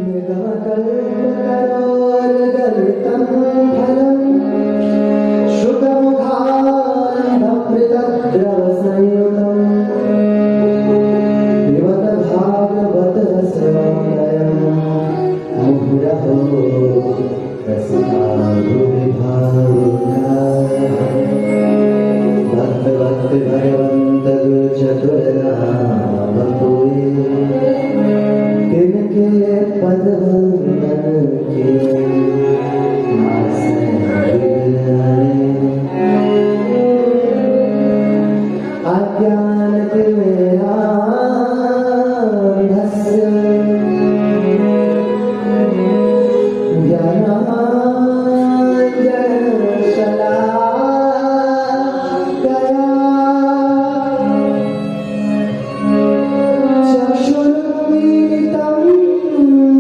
निगमकल्पतरोर्गलितं फलं शुकमुखानमृतद्रवसंयुतं पिबत भागवतरसोदयं मुहुरहो रसिका भुवि भावुकाः भक्त भक्त भगवंत गुरु चतुरनाम कोई तिनके पद वंदन के नासे विघ्नाने अज्ञान तिमिरान्धस्य ज्ञानाञ्जनशलाकया चक्षुरुन्मीलितं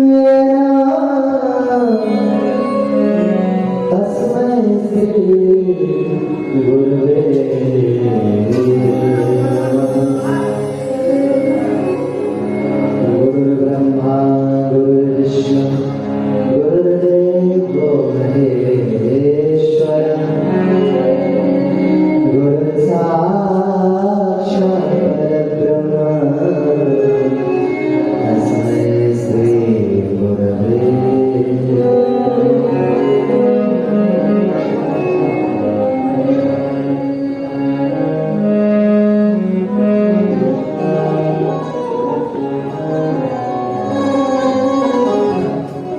येन तस्मै श्री गुरुवे गुरुर्ब्रह्मा गुरुर्विष्णु गुरुर्देवो महेश्वरः गुरुर्साक्षात् परब्रह्म तस्मै श्री गुरवे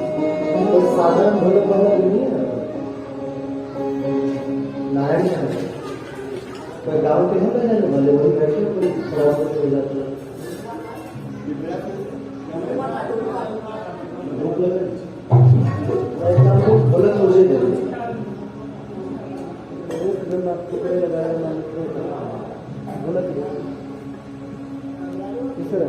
साधारण ढोलक वाला नहीं है नारायण पर गाँव के हैं ना भले वही बैठे कोई खड़ा होकर हो जाता है ढोलक मुझे दे ढोलक किस तरह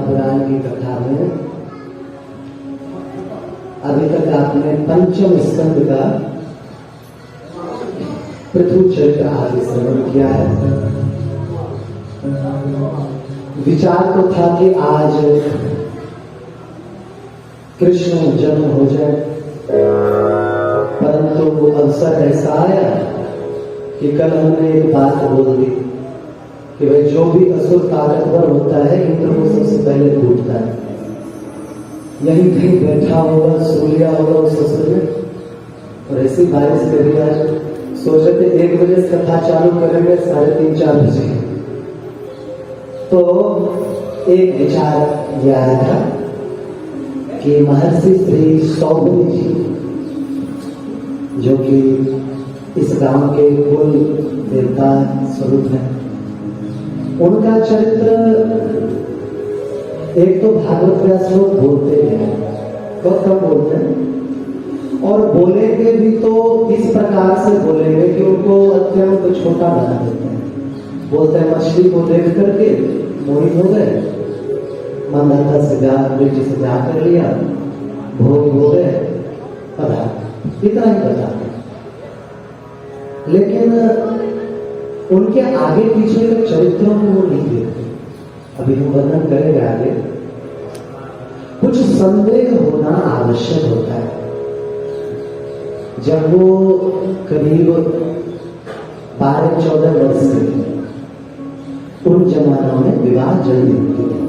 महापुराण की कथा में अभी तक आपने पंचम स्कंद का पृथु चरित्र आदि श्रवण किया है। विचार तो था कि आज कृष्ण जन्म हो जाए, परंतु अवसर ऐसा आया कि कल हमने एक बात बोल दी कि भाई जो भी असुर ताकतवर होता है इंद्र को सबसे पहले टूटता है। यहीं कहीं बैठा होगा, सो लिया होगा उस असुर में, और ऐसी बारिश करी आज सोच रहे थे 1 बजे से कथा चालू करेंगे, 3:30-4 बजे। तो एक विचार यह आया था कि महर्षि श्री सौभरी जी, जो कि इस गांव के कुल देवता स्वरूप हैं, उनका चरित्र एक तो भागवत व्यास लोग बोलते हैं, कब बोलते हैं, और बोलेंगे भी तो इस प्रकार से बोलेंगे कि उनको अत्यंत छोटा बना देते हैं। बोलते हैं मछली को देख करके मोहित हो गए, मंदाता से बेटी से ब्याह कर लिया, भोग हो गए, पदार्थ, इतना ही बताते। लेकिन उनके आगे पीछे के चरित्रों को वो नहीं देखते। अभी हम वर्णन करेंगे आगे। कुछ संदेह होना आवश्यक होता है। जब वो करीब 12-14 वर्ष के थे, उन जमानों में विवाह जल्दी होती है।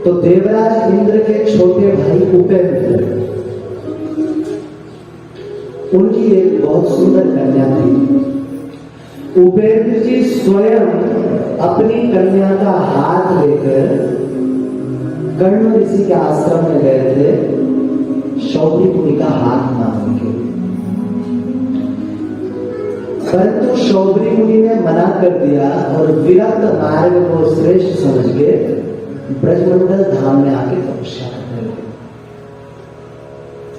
तो देवराज इंद्र के छोटे भाई उपेंद्र, उनकी एक बहुत सुंदर कन्या थी। उपेंद्र जी स्वयं अपनी कन्या का हाथ लेकर कर्ण ऋषि के आश्रम में गए थे शौरी मुनि का हाथ मांगने के लिए, परंतु शौरी मुनि ने मना कर दिया और विरक्त मार्ग को श्रेष्ठ समझ के ब्रजमंडल धाम में आके तपस्या करने लगे।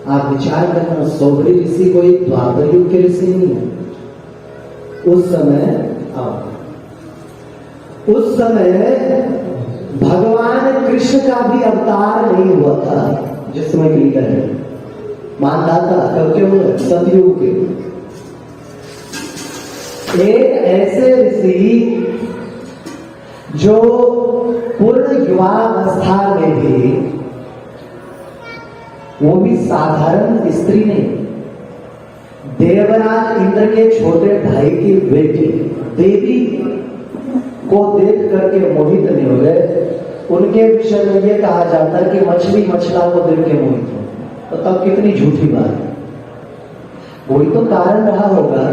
आप विचार करना, शौरी ऋषि कोई द्वापर युग के ऋषि नहीं है। उस समय भगवान कृष्ण का भी अवतार नहीं हुआ था, जिसमें लीडर है मानदाता कब के हुए, सतयुग के। एक ऐसे ऋषि जो पूर्ण युवावस्था में भी, वो भी साधारण स्त्री नहीं, देवराज इंद्र के छोटे भाई की बेटी देवी को देख करके मोहित नहीं हो गए। उनके विषय में यह कहा जाता है कि मछली मछला को देख के मोहित हो, तो तब कितनी झूठी बात है। वही तो कारण रहा होगा,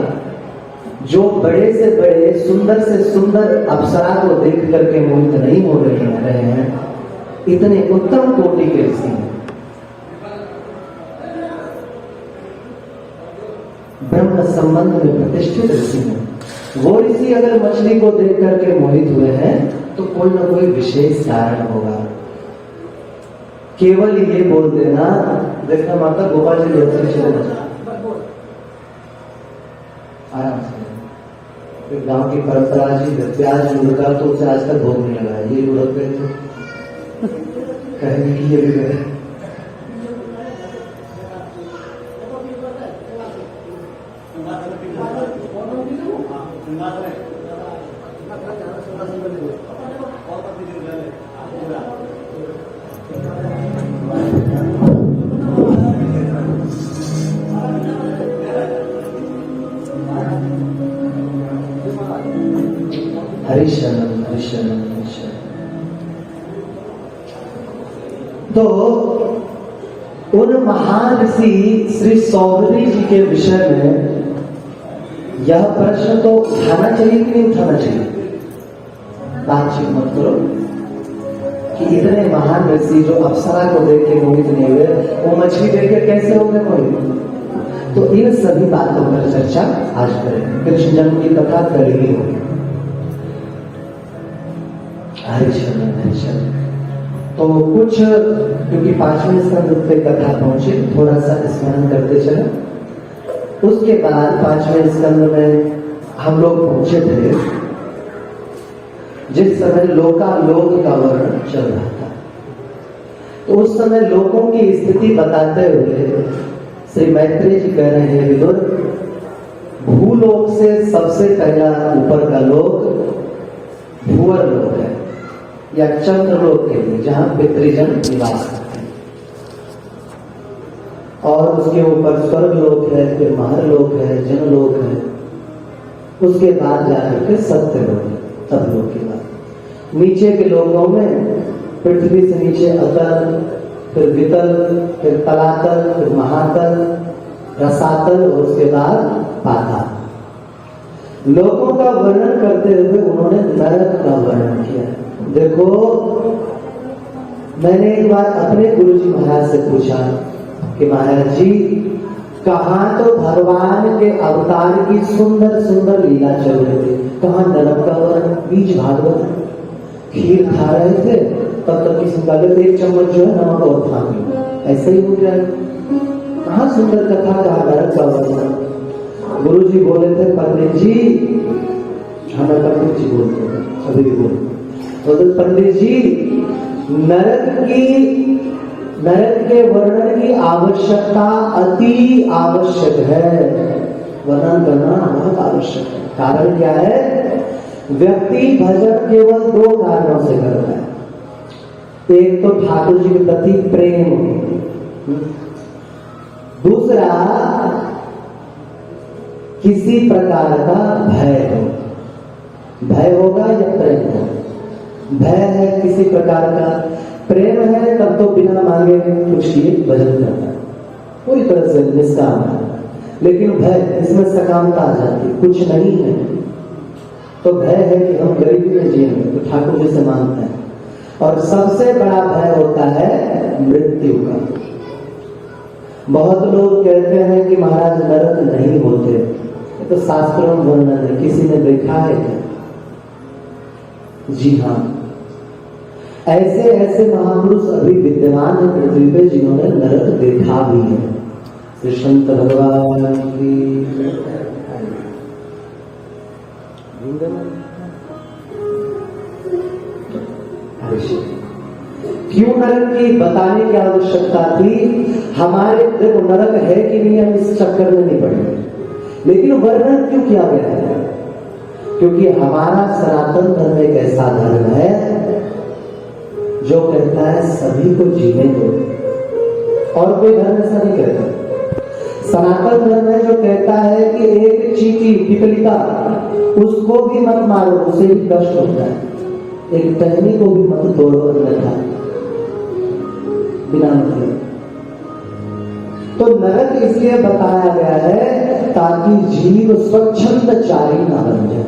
जो बड़े से बड़े सुंदर से सुंदर अप्सरा को देख करके मोहित नहीं हो रहे हैं, इतने उत्तम कोटि के ऋषि हैं, ब्रह्म संबंध में प्रतिष्ठित ऋषि हैं। वो ऋषि अगर मछली को देख करके मोहित हुए हैं तो कोई ना कोई विशेष कारण होगा। केवल ये बोल देना, देखना माता गोपाल जी आराम से, एक गांव की परंपरा जी, प्याज मुर्गा तो उसे आज तक भोग नहीं लगा है, ये उड़क गए तो कहने की ये भी गए। हरिशरण हरिशरण हरिशरण। तो उन महान ऋषि श्री सौभरी जी के विषय में यह प्रश्न तो उठाना चाहिए कि नहीं उठाना चाहिए? बातचीत मत करो कि इतने महान ऋषि जो अप्सरा को देख के मोहित नहीं हुए, वो मछली देख के कैसे हो गए मोहित? तो इन सभी बातों पर चर्चा आज करें। कृष्ण जन्म की कथा करेंगे होगी। हरिशरण हरिशरण। तो कुछ, क्योंकि 5वें स्कंद पे कथा पहुंची, थोड़ा सा स्मरण करते चले। उसके बाद 5वें स्कंद में हम लोग पहुंचे थे जिस समय लोकालोक का वर्णन चल रहा था। तो उस समय लोगों की स्थिति बताते हुए श्री मैत्रेय जी कह रहे हैं, विदुर, भूलोक से सबसे पहला ऊपर का लोक भूवर लोक है, या चंद्रलोक के लिए, जहां पितृजन निवास करते हैं। और उसके ऊपर स्वर्ग लोक है, फिर महरलोक है, जनलोक है, उसके बाद जाकर के सत्य लोक है, तब लोक के बाद नीचे के लोकों में पृथ्वी से नीचे अतल, फिर वितल, फिर तलातल, फिर महातल, रसातल और उसके बाद पाताल। लोकों का वर्णन करते हुए उन्होंने नरक का वर्णन किया। देखो, मैंने एक बार अपने गुरुजी महाराज से पूछा कि महाराज जी, कहाँ तो भगवान के अवतार की सुंदर सुंदर लीला चल रही थी, कहाँ नरक का वर्णन? बीच भागवत खीर खा रहे थे, तब तक किसी गलत एक चम्मच जो है नमक और खा गया, ऐसे ही हो गया। कहाँ सुंदर कथा, कहाँ नरक का वर्णन? गुरु जी बोले थे, पंडित जी, हमें पंडित जी बोलते हैं, अभी भी बोलते, तो पंडित जी, नरक के वर्णन की आवश्यकता अति आवश्यक है, वर्णन करना बहुत आवश्यक है। कारण क्या है? व्यक्ति भजन केवल दो कारणों से करता है। एक तो ठाकुर जी के प्रति प्रेम, दूसरा किसी प्रकार का भय हो। भय होगा या प्रेम हो? भय है किसी प्रकार का, प्रेम है तब तो बिना मांगे कुछ किए भजन करता है, पूरी तरह से निष्काम है। लेकिन भय, इसमें सकामता आ जाती है, कुछ नहीं है तो भय है कि हम गरीबी में जिएंगे, तो ठाकुर जी से मांगते हैं। और सबसे बड़ा भय होता है मृत्यु का। बहुत लोग कहते हैं कि महाराज नरक नहीं होते, तो शास्त्रों में वर्णन है, किसी ने देखा है क्या? जी हाँ, ऐसे ऐसे महापुरुष अभी विद्यमान है पृथ्वी पे जिन्होंने नरक देखा भी है। श्री संत भगवान की क्यों नरक की बताने की आवश्यकता थी? हमारे देखो, नरक है कि नहीं, हम इस चक्कर में नहीं पड़ेंगे, लेकिन वर्णन क्यों किया गया है? क्योंकि हमारा सनातन धर्म एक ऐसा धर्म है जो कहता है सभी को जीने दो, और कोई धर्म ऐसा नहीं कहता। सनातन धर्म है जो कहता है कि एक चींटी, पिपलिका, उसको भी मत मारो, उसे भी कष्ट होता है, एक टहनी को भी मत तोड़ो अन्यथा बिना मतलब। तो नरक इसलिए बताया गया है ताकि जीव स्वच्छंदचारी ना बन जाए,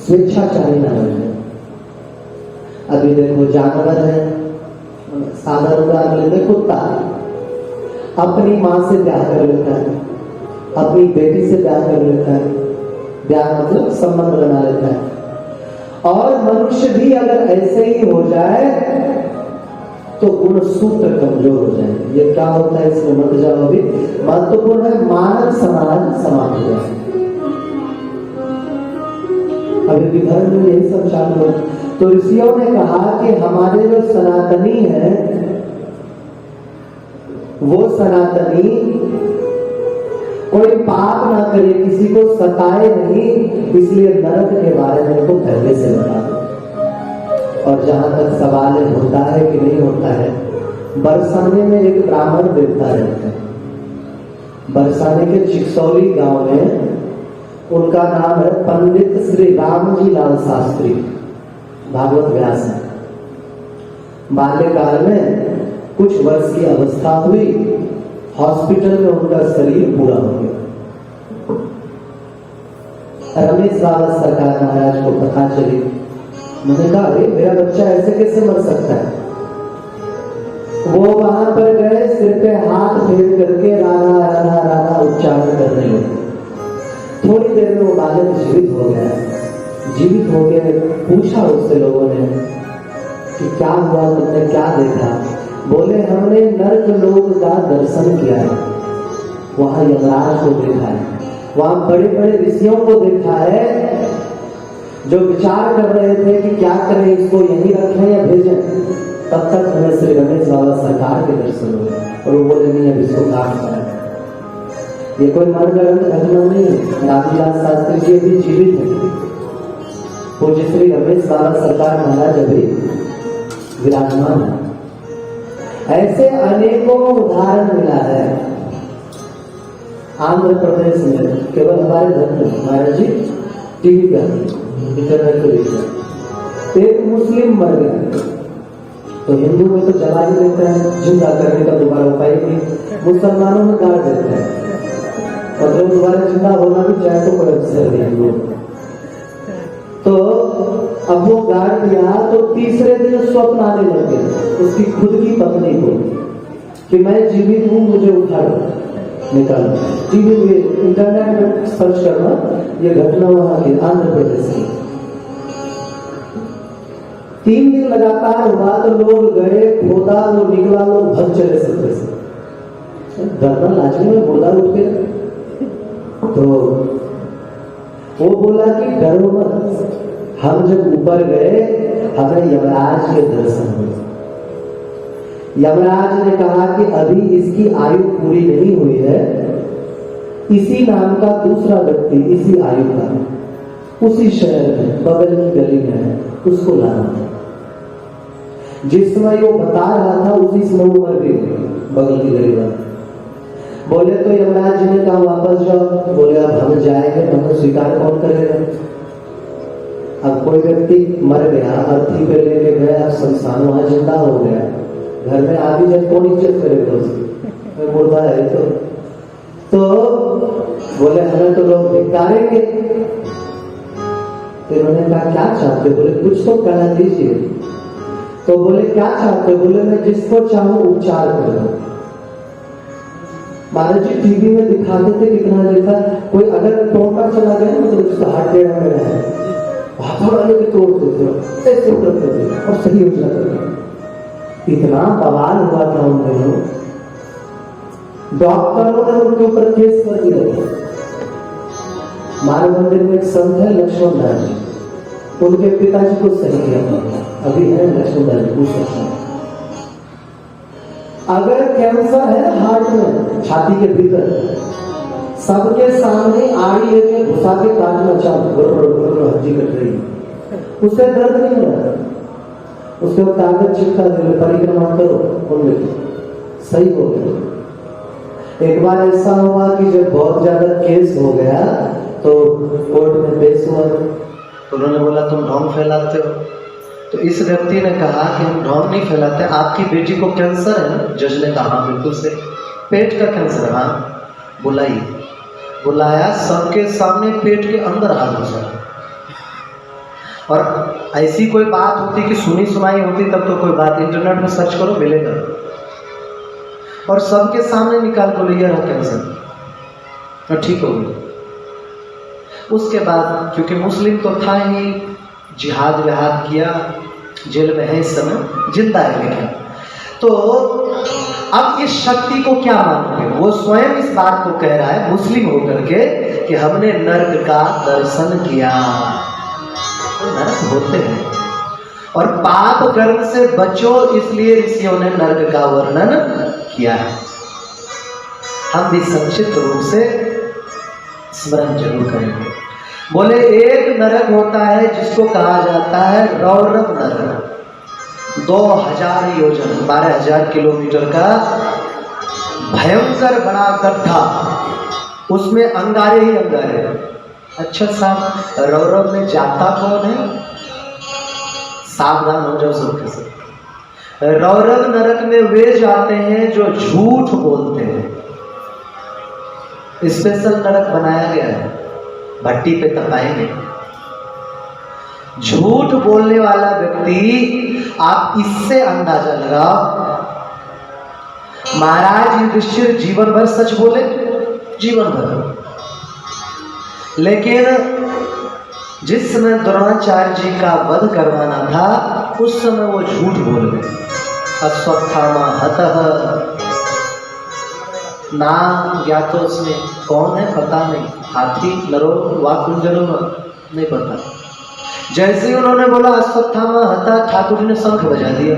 स्वेच्छाचारी ना बन जाए। अभी देखो, जानवर है, साधारण उदाहरण लेते, कुत्ता अपनी मां से ब्याह कर लेता है, अपनी बेटी से ब्याह कर लेता है, ब्याह मतलब संबंध बना लेता है। और मनुष्य भी अगर ऐसे ही हो जाए तो गुण सूत्र कमजोर हो जाएंगे। ये क्या होता है, इसमें मत जाओ, अभी महत्वपूर्ण है, मानव समाज समाप्त हो जाए। अभी भी धर्म में यही सब चालू है। तो ऋषियों ने कहा कि हमारे जो सनातनी है, वो सनातनी कोई पाप ना करे, किसी को सताए नहीं, इसलिए नरक के बारे में उनको पहले से बता दो। और जहां तक सवाल होता है कि नहीं होता है, बरसाने में एक ब्राह्मण देवता रहता है। बरसाने के चिकसौली गांव में उनका नाम है पंडित श्री रामजी लाल शास्त्री, भागवत व्यास है। बाल्यकाल में कुछ वर्ष की अवस्था हुई, हॉस्पिटल में उनका शरीर पूरा हो गया। रमेश बाबा सरकार महाराज को पता चली। मैंने कहा, अरे मेरा बच्चा ऐसे कैसे मर सकता है? वो वहां पर गए, सिर पे हाथ फेर करके राधा राधा राधा उच्चारण करने लगे। थोड़ी देर में वो बालक जीवित हो गया। जीवित हो गए, पूछा उससे लोगों ने कि क्या हुआ, तुमने क्या देखा? बोले, हमने नरक लोक का दर्शन किया है, वहां यमराज को देखा है, वहां बड़े बड़े ऋषियों को देखा है, जो विचार कर रहे थे कि क्या करें, इसको यहीं रखें या भेजें, तब तक हमें श्री रमेश बाबा सरकार के दर्शन हुए और वो बोले नहीं, अब इसको काट पाए। ये कोई मनगढ़ंत घटना नहीं है, रामविलास शास्त्री जी भी जीवित है, पूज्य श्री रमेश बाबा सरकार महाराज अभी विराजमान है। ऐसे अनेकों उदाहरण मिला है आंध्र प्रदेश में, केवल हमारे धर्म में। महाराज जी टीवी पर इंटरनेट पर देखा, एक मुस्लिम मर गया तो हिंदू में तो जला ही देते हैं, जिंदा करने का दोबारा उपाय नहीं, मुसलमानों में गाड़ देते हैं, और जब दोबारा जिंदा होना भी चाहे तो कोई अवसर नहीं। तो अब वो गाड़ दिया तो तीसरे दिन स्वप्न आने लगे उसकी खुद की पत्नी को कि मैं जीवित हूं, मुझे उठाओ निकाल। टीवी में इंटरनेट में सर्च करना, ये घटना वहां की आंध्र प्रदेश की। 3 दिन लगातार हुआ तो लोग गए, खोदा, वो निकला, लोग भग चले सकते से दर्पण लाजमी में मुर्दा उठ के। तो वो बोला कि डरो मत, हम जब ऊपर गए हमें यमराज के दर्शन हुए। यमराज ने कहा कि अभी इसकी आयु पूरी नहीं हुई है, इसी नाम का दूसरा व्यक्ति इसी आयु का उसी शहर में बगल की गली में है, उसको लाना है। जिस समय वो बता रहा था उसी समय वो मर गई बगल की गली में। बोले तो यमराज जी ने कहा वापस जाओ। बोले अब हम जाएंगे, हमें स्वीकार कौन करेगा। अब कोई व्यक्ति मर गया, अर्थी पे लेके गया, अब संस्थान वहां जिंदा हो गया, घर में आदमी जब कौन इज्जत करेगा उसकी, मुर्दा है तो बोले हमें तो लोग धिक्कारेंगे। तो इन्होंने कहा क्या चाहते? बोले कुछ तो कह दीजिए। तो बोले क्या चाहते? बोले मैं जिसको चाहूं उपचार कर दूं। महाराज जी टीवी में दिखाते थे कितना देखा, कोई अगर टोटा चला गया ना तो उसका हाथ टेढ़ा मेढ़ा है, हाथों वाले के तोड़ते थे, ऐसे करते थे और सही हो जाता था। इतना बवाल हुआ था उन दिनों, डॉक्टरों ने उनके ऊपर केस कर दिया। मानव मंदिर में एक संत है लक्ष्मण दास जी, उनके पिताजी को सही किया, अभी है लक्ष्मण दास जी पूछ। अगर कैंसर है हार्ट में, छाती के भीतर, सबके सामने आड़ी लेके घुसा के काटना चाहूं, हड्डी कट रही, उससे दर्द नहीं हो रहा, उसके कागज चिपका दे, परिक्रमा करो, उनमें सही हो गया। एक बार ऐसा हुआ कि जब बहुत ज्यादा केस हो गया तो कोर्ट में पेश हुआ, तो उन्होंने बोला तुम ढोंग फैलाते हो। तो इस व्यक्ति ने कहा कि हम ढोंग नहीं फैलाते, आपकी बेटी को कैंसर है ना? जज ने कहा बिल्कुल से, पेट का कैंसर। हाँ बुलाइए। बुलाया, सबके सामने पेट के अंदर हाथ घुसा। और ऐसी कोई बात होती कि सुनी सुनाई होती तब तो कोई बात, इंटरनेट में सर्च करो मिलेगा। और सबके सामने निकाल बोले यह कैंसर, और ठीक हो गई। उसके बाद क्योंकि मुस्लिम तो था ही, जिहाद विहाद किया, जेल में है इस समय, जिंदा है लेकिन। तो अब इस शक्ति को क्या मानोगे? वो स्वयं इस बात को कह रहा है मुस्लिम होकर के कि हमने नर्क का दर्शन किया। तो नर्क होते हैं और पाप कर्म से बचो, इसलिए ऋषियों ने नर्क का वर्णन किया है। हम भी संक्षिप्त रूप से स्मरण जरूर करेंगे। बोले एक नरक होता है जिसको कहा जाता है रौरव नरक, 2000 योजन 12,000 किलोमीटर का भयंकर बड़ा गड्ढा, उसमें अंगारे ही अंगारे। अच्छा साहब, रौरव में जाता कौन है? सावधान हो जाओ सबके सब। रौरव नरक में वे जाते हैं जो झूठ बोलते हैं। स्पेशल नरक बनाया गया है, भट्टी पे तपाएंगे। झूठ बोलने वाला व्यक्ति, आप इससे अंदाजा लगाओ। महाराज युधिष्ठिर जीवन भर सच बोले, जीवन भर, लेकिन जिस समय द्रोणाचार्य जी का वध करवाना था उस समय वो झूठ बोल गए। अश्वत्थामा हतः, नाम ज्ञात तो उसमें कौन है पता नहीं, हाथी नरो वाकुंजरो नहीं पता, जैसे ही उन्होंने बोला अश्वत्थामा हता, ठाकुर जी ने शंख बजा दिया।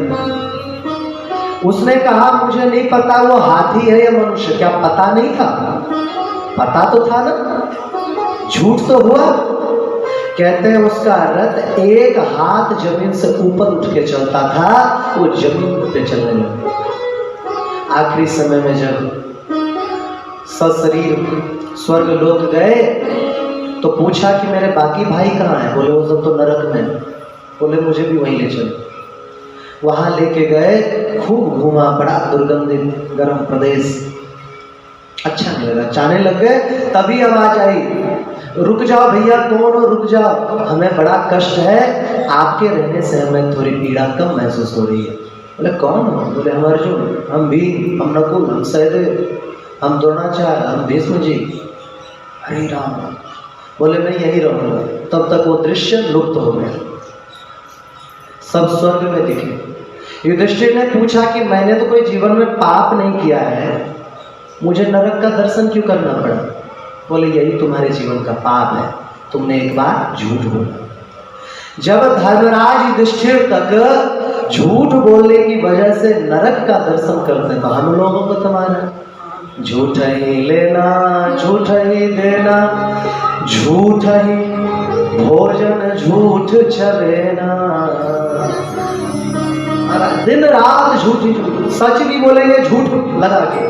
उसने कहा मुझे नहीं पता वो हाथी है या मनुष्य। क्या पता नहीं था? पता तो था ना, झूठ तो हुआ। कहते हैं उसका रथ एक हाथ जमीन से ऊपर उठ के चलता था, वो जमीन पे चलने लगा। आखिरी समय में जब सशरीर स्वर्ग लोक गए तो पूछा कि मेरे बाकी भाई कहाँ हैं? बोले वो सब तो नरक में। बोले मुझे भी वहीं ले चलो। वहां लेके गए, खूब घूमा, बड़ा दुर्गंधित गर्म प्रदेश, अच्छा नहीं लगा, जाने लग गए। तभी आवाज आई, रुक जाओ भैया, कौन हो? रुक जाओ, हमें बड़ा कष्ट है, आपके रहने से हमें थोड़ी पीड़ा कम महसूस हो रही है। बोले कौन हो? बोले हम अर्जुन, हम भीम, हम नकुल, हम सहदेव, हम द्रोणाचार्य, हम भीष्म जी। हरे राम। बोले मैं यही रहूंगा। तब तक वो दृश्य लुप्त हो गया, सब स्वर्ग में दिखे। युधिष्ठिर ने पूछा कि मैंने तो कोई जीवन में पाप नहीं किया है, मुझे नरक का दर्शन क्यों करना पड़ा? बोले यही तुम्हारे जीवन का पाप है, तुमने एक बार झूठ बोला। जब धर्मराज युधिष्ठिर तक झूठ बोलने की वजह से नरक का दर्शन करते तो हम लोगों को तुम्हारा झूठ ही लेना, झूठ ही देना, झूठ ही भोजन, झूठ चलेना, दिन रात झूठ ही झूठ। सच भी बोलेंगे झूठ लगा के।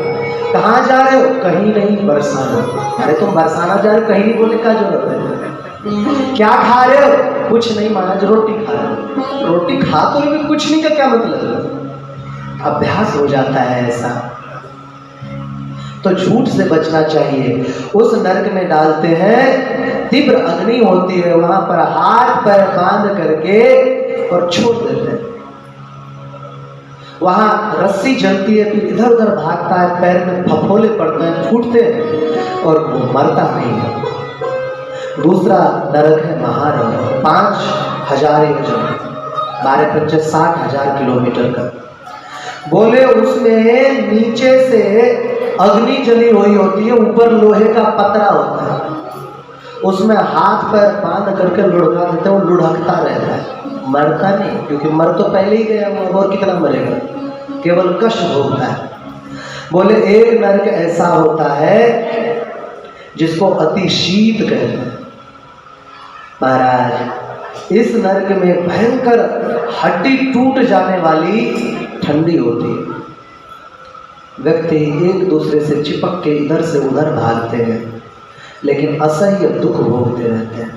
कहाँ जा रहे हो? कहीं नहीं, बरसाना। अरे तुम बरसाना जा रहे हो, कहीं नहीं बोलने का जरूरत है। क्या खा रहे हो? कुछ नहीं महाराज, रोटी खा रहे हो। रोटी खा तो भी कुछ नहीं का क्या मतलब? अभ्यास हो जाता है ऐसा। तो झूठ से बचना चाहिए। उस नरक में डालते हैं, तीव्र अग्नि होती है, वहां पर हाथ पैर बांध करके और छोड़ देते हैं। वहां रस्सी जलती है, फिर इधर उधर भागता है, पैर में फफोले पड़ते हैं, फूटते हैं और वो मरता नहीं है। दूसरा नरक है महानरक, 5000 योजन, 12-50 किलोमीटर का। बोले उसमें नीचे से अग्नि जली हुई होती है, ऊपर लोहे का पतरा होता है, उसमें हाथ पैर बांध करके लुढ़का देते हैं, वो लुढ़कता रहता है, मरता नहीं, क्योंकि मर तो पहले ही गया वो, और कितना मरेगा, केवल कष्ट भोगता है। बोले एक नरक ऐसा होता है जिसको अति शीत कहते हैं। महाराज इस नरक में भयंकर हड्डी टूट जाने वाली ठंडी होती है, व्यक्ति एक दूसरे से चिपक के इधर से उधर भागते हैं, लेकिन असह्य दुख भोगते रहते हैं।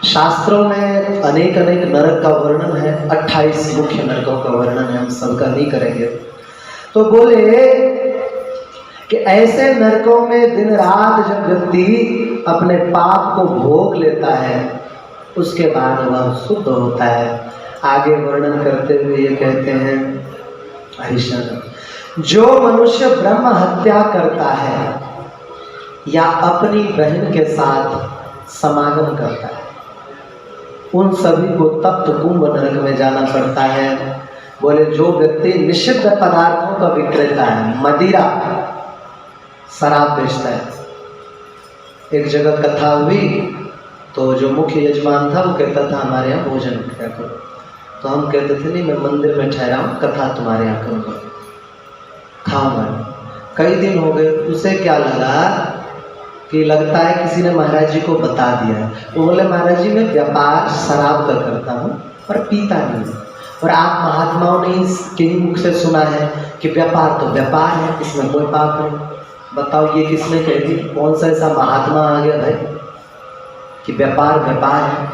शास्त्रों में अनेक अनेक नरक का वर्णन है, 28 मुख्य नरकों का वर्णन है, हम सबका नहीं करेंगे। तो बोले कि ऐसे नरकों में दिन रात जब व्यक्ति अपने पाप को भोग लेता है, उसके बाद वह शुद्ध होता है। आगे वर्णन करते हुए ये कहते हैं, हरिशंकर, जो मनुष्य ब्रह्म हत्या करता है या अपनी बहन के साथ समागम करता है, उन सभी को तप्त कुंभ नरक में जाना पड़ता है। बोले जो व्यक्ति निषिद्ध पदार्थों का विक्रेता है, मदिरा शराब बेचता है। एक जगह कथा हुई तो जो मुख्य यजमान था वो कहता था हमारे यहाँ भोजन क्या करो, तो हम कहते थे नहीं मैं मंदिर में ठहरा हूँ, कथा तुम्हारे यहाँ करूँगा, खाऊंगा। कई दिन हो गए, उसे क्या लगा कि लगता है किसी ने महाराज जी को बता दिया। वो बोले महाराज जी मैं व्यापार शराब का करता हूँ पर पीता नहीं, और आप महात्माओं ने किन्हीं मुख से सुना है कि व्यापार तो व्यापार है, इसमें कोई पाप नहीं। बताओ ये किसने कह दी? कौन सा ऐसा महात्मा आ गया भाई कि व्यापार व्यापार है?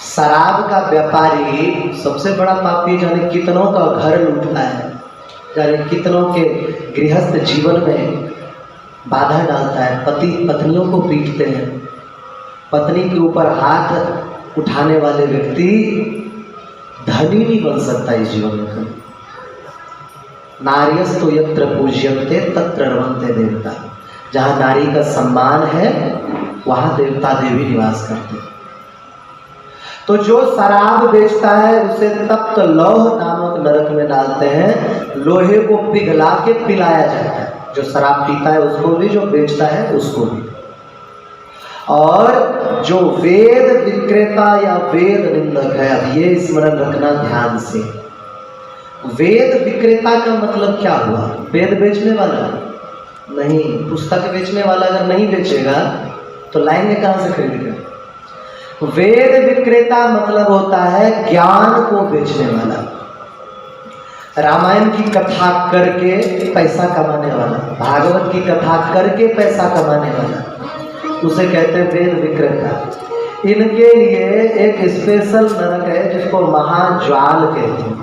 शराब का व्यापारी सबसे बड़ा पापी, जाने कितनों का घर लूटता है, जाने कितनों के गृहस्थ जीवन में बाधा डालता है, पति पत्नियों को पीटते हैं, पत्नी के ऊपर हाथ उठाने वाले व्यक्ति धनी नहीं बन सकता इस जीवन में कभी। नार्यस्तु यत्र पूज्यन्ते तत्र रमन्ते देवता, जहाँ नारी का सम्मान है वहाँ देवता देवी निवास करते हैं। तो जो शराब बेचता है उसे तप्त लौह नामक नरक में डालते हैं, लोहे को पिघला के पिलाया जाता है, जो शराब पीता है उसको भी, जो बेचता है उसको भी। और जो वेद विक्रेता या वेद निंदक है, अब ये स्मरण रखना ध्यान से। वेद विक्रेता का मतलब क्या हुआ? वेद बेचने वाला नहीं। पुस्तक बेचने वाला अगर नहीं बेचेगा तो लाएंगे कहां से खरीद कर? वेद विक्रेता मतलब होता है ज्ञान को बेचने वाला। रामायण की कथा करके पैसा कमाने वाला, भागवत की कथा करके पैसा कमाने वाला, उसे कहते हैं वेद विक्रेता। इनके लिए एक स्पेशल नरक है जिसको महाज्वाल कहते हैं,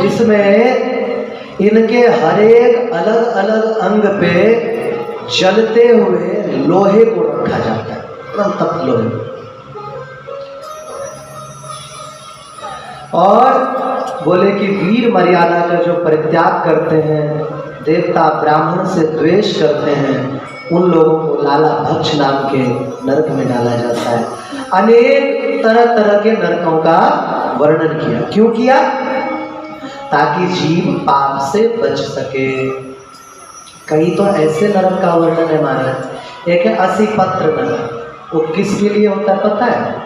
जिसमें इनके हर एक अलग अलग अंग पे जलते हुए लोहे को रखा जाता है, एकदम तप्त लोहे। और बोले कि वीर मर्यादा का जो परित्याग करते हैं, देवता ब्राह्मण से द्वेष करते हैं, उन लोगों को लाला भक्ष नाम के नरक में डाला जाता है। अनेक तरह तरह के नरकों का वर्णन किया। क्यों किया? ताकि जीव पाप से बच सके। कई तो ऐसे नरक का वर्णन है महाराज। एक है असीपत्र नरक। वो किसके लिए होता है पता है?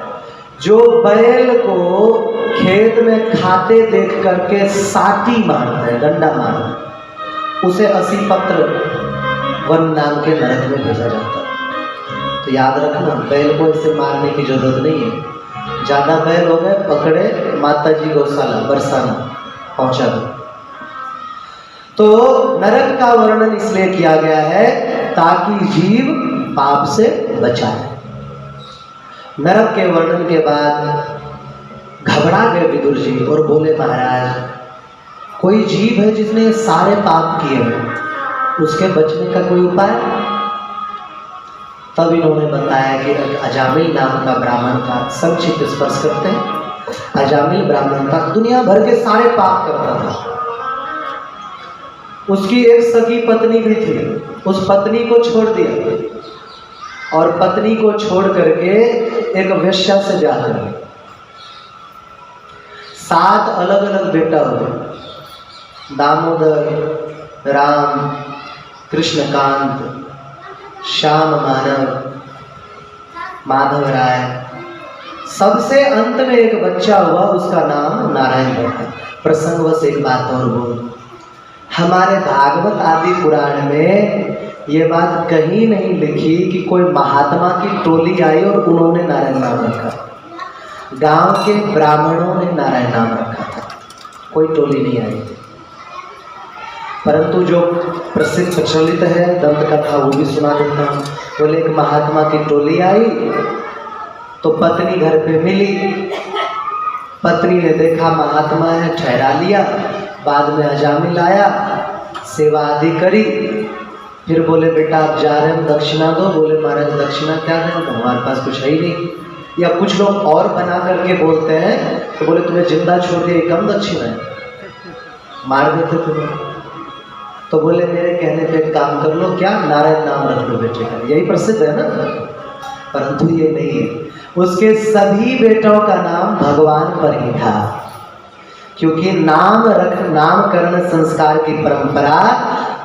जो बैल को खेत में खाते देख करके साटी मारता है, डंडा मारता है, उसे असीपत्र वन नाम के नरक में भेजा जाता है। तो याद रखना, बैल को इसे मारने की जरूरत नहीं है। ज्यादा बैल हो गए, पकड़े माता जी गौशाला बरसाना पहुंचा दो। तो नरक का वर्णन इसलिए किया गया है ताकि जीव पाप से बचाए। नरक के वर्णन के बाद घबरा गए विदुर जी और बोले महाराज, कोई जीव है जिसने सारे पाप किए हैं, उसके बचने का कोई उपाय? तब इन्होंने बताया कि एक अजामिल नाम का ब्राह्मण था। संक्षिप्त स्पर्श करते हैं। अजामिल ब्राह्मण था, दुनिया भर के सारे पाप करता था। उसकी एक सगी पत्नी भी थी, उस पत्नी को छोड़ दिया और पत्नी को छोड़ करके एक वेश्या से जा रहे। 7 अलग अलग बेटा हुए, दामोदर, राम, कृष्णकांत, श्याम मानव, माधव राय। सबसे अंत में एक बच्चा हुआ, उसका नाम नारायण रखा। प्रसंगवश एक बात और बोल, हमारे भागवत आदि पुराण में ये बात कहीं नहीं लिखी कि कोई महात्मा की टोली आई और उन्होंने नारायण नाम रखा। गांव के ब्राह्मणों ने नारायण नाम रखा था, कोई टोली नहीं आई। परंतु जो प्रसिद्ध प्रचलित है दंत कथा वो भी सुना देता हूँ। बोले एक महात्मा की टोली आई तो पत्नी घर पे मिली। पत्नी ने देखा महात्मा है, ठहरा लिया। बाद में अजामिल आया, सेवा आदि करी। फिर बोले बेटा आप जा रहे हैं, दक्षिणा दो। बोले महाराज दक्षिणा क्या दें, तो हमारे पास कुछ है ही नहीं। या कुछ लोग और बना करके बोलते हैं तो बोले तुम्हें जिंदा छोड़ दिया, कम दक्षिणा है, मार देते तुम्हें। तो बोले मेरे कहने पे एक काम कर लो, क्या? नारायण नाम रख लो बेटे का, यही प्रसिद्ध है ना। परंतु ये नहीं है। उसके सभी बेटों का नाम भगवान पर ही था, क्योंकि नामकरण संस्कार की परंपरा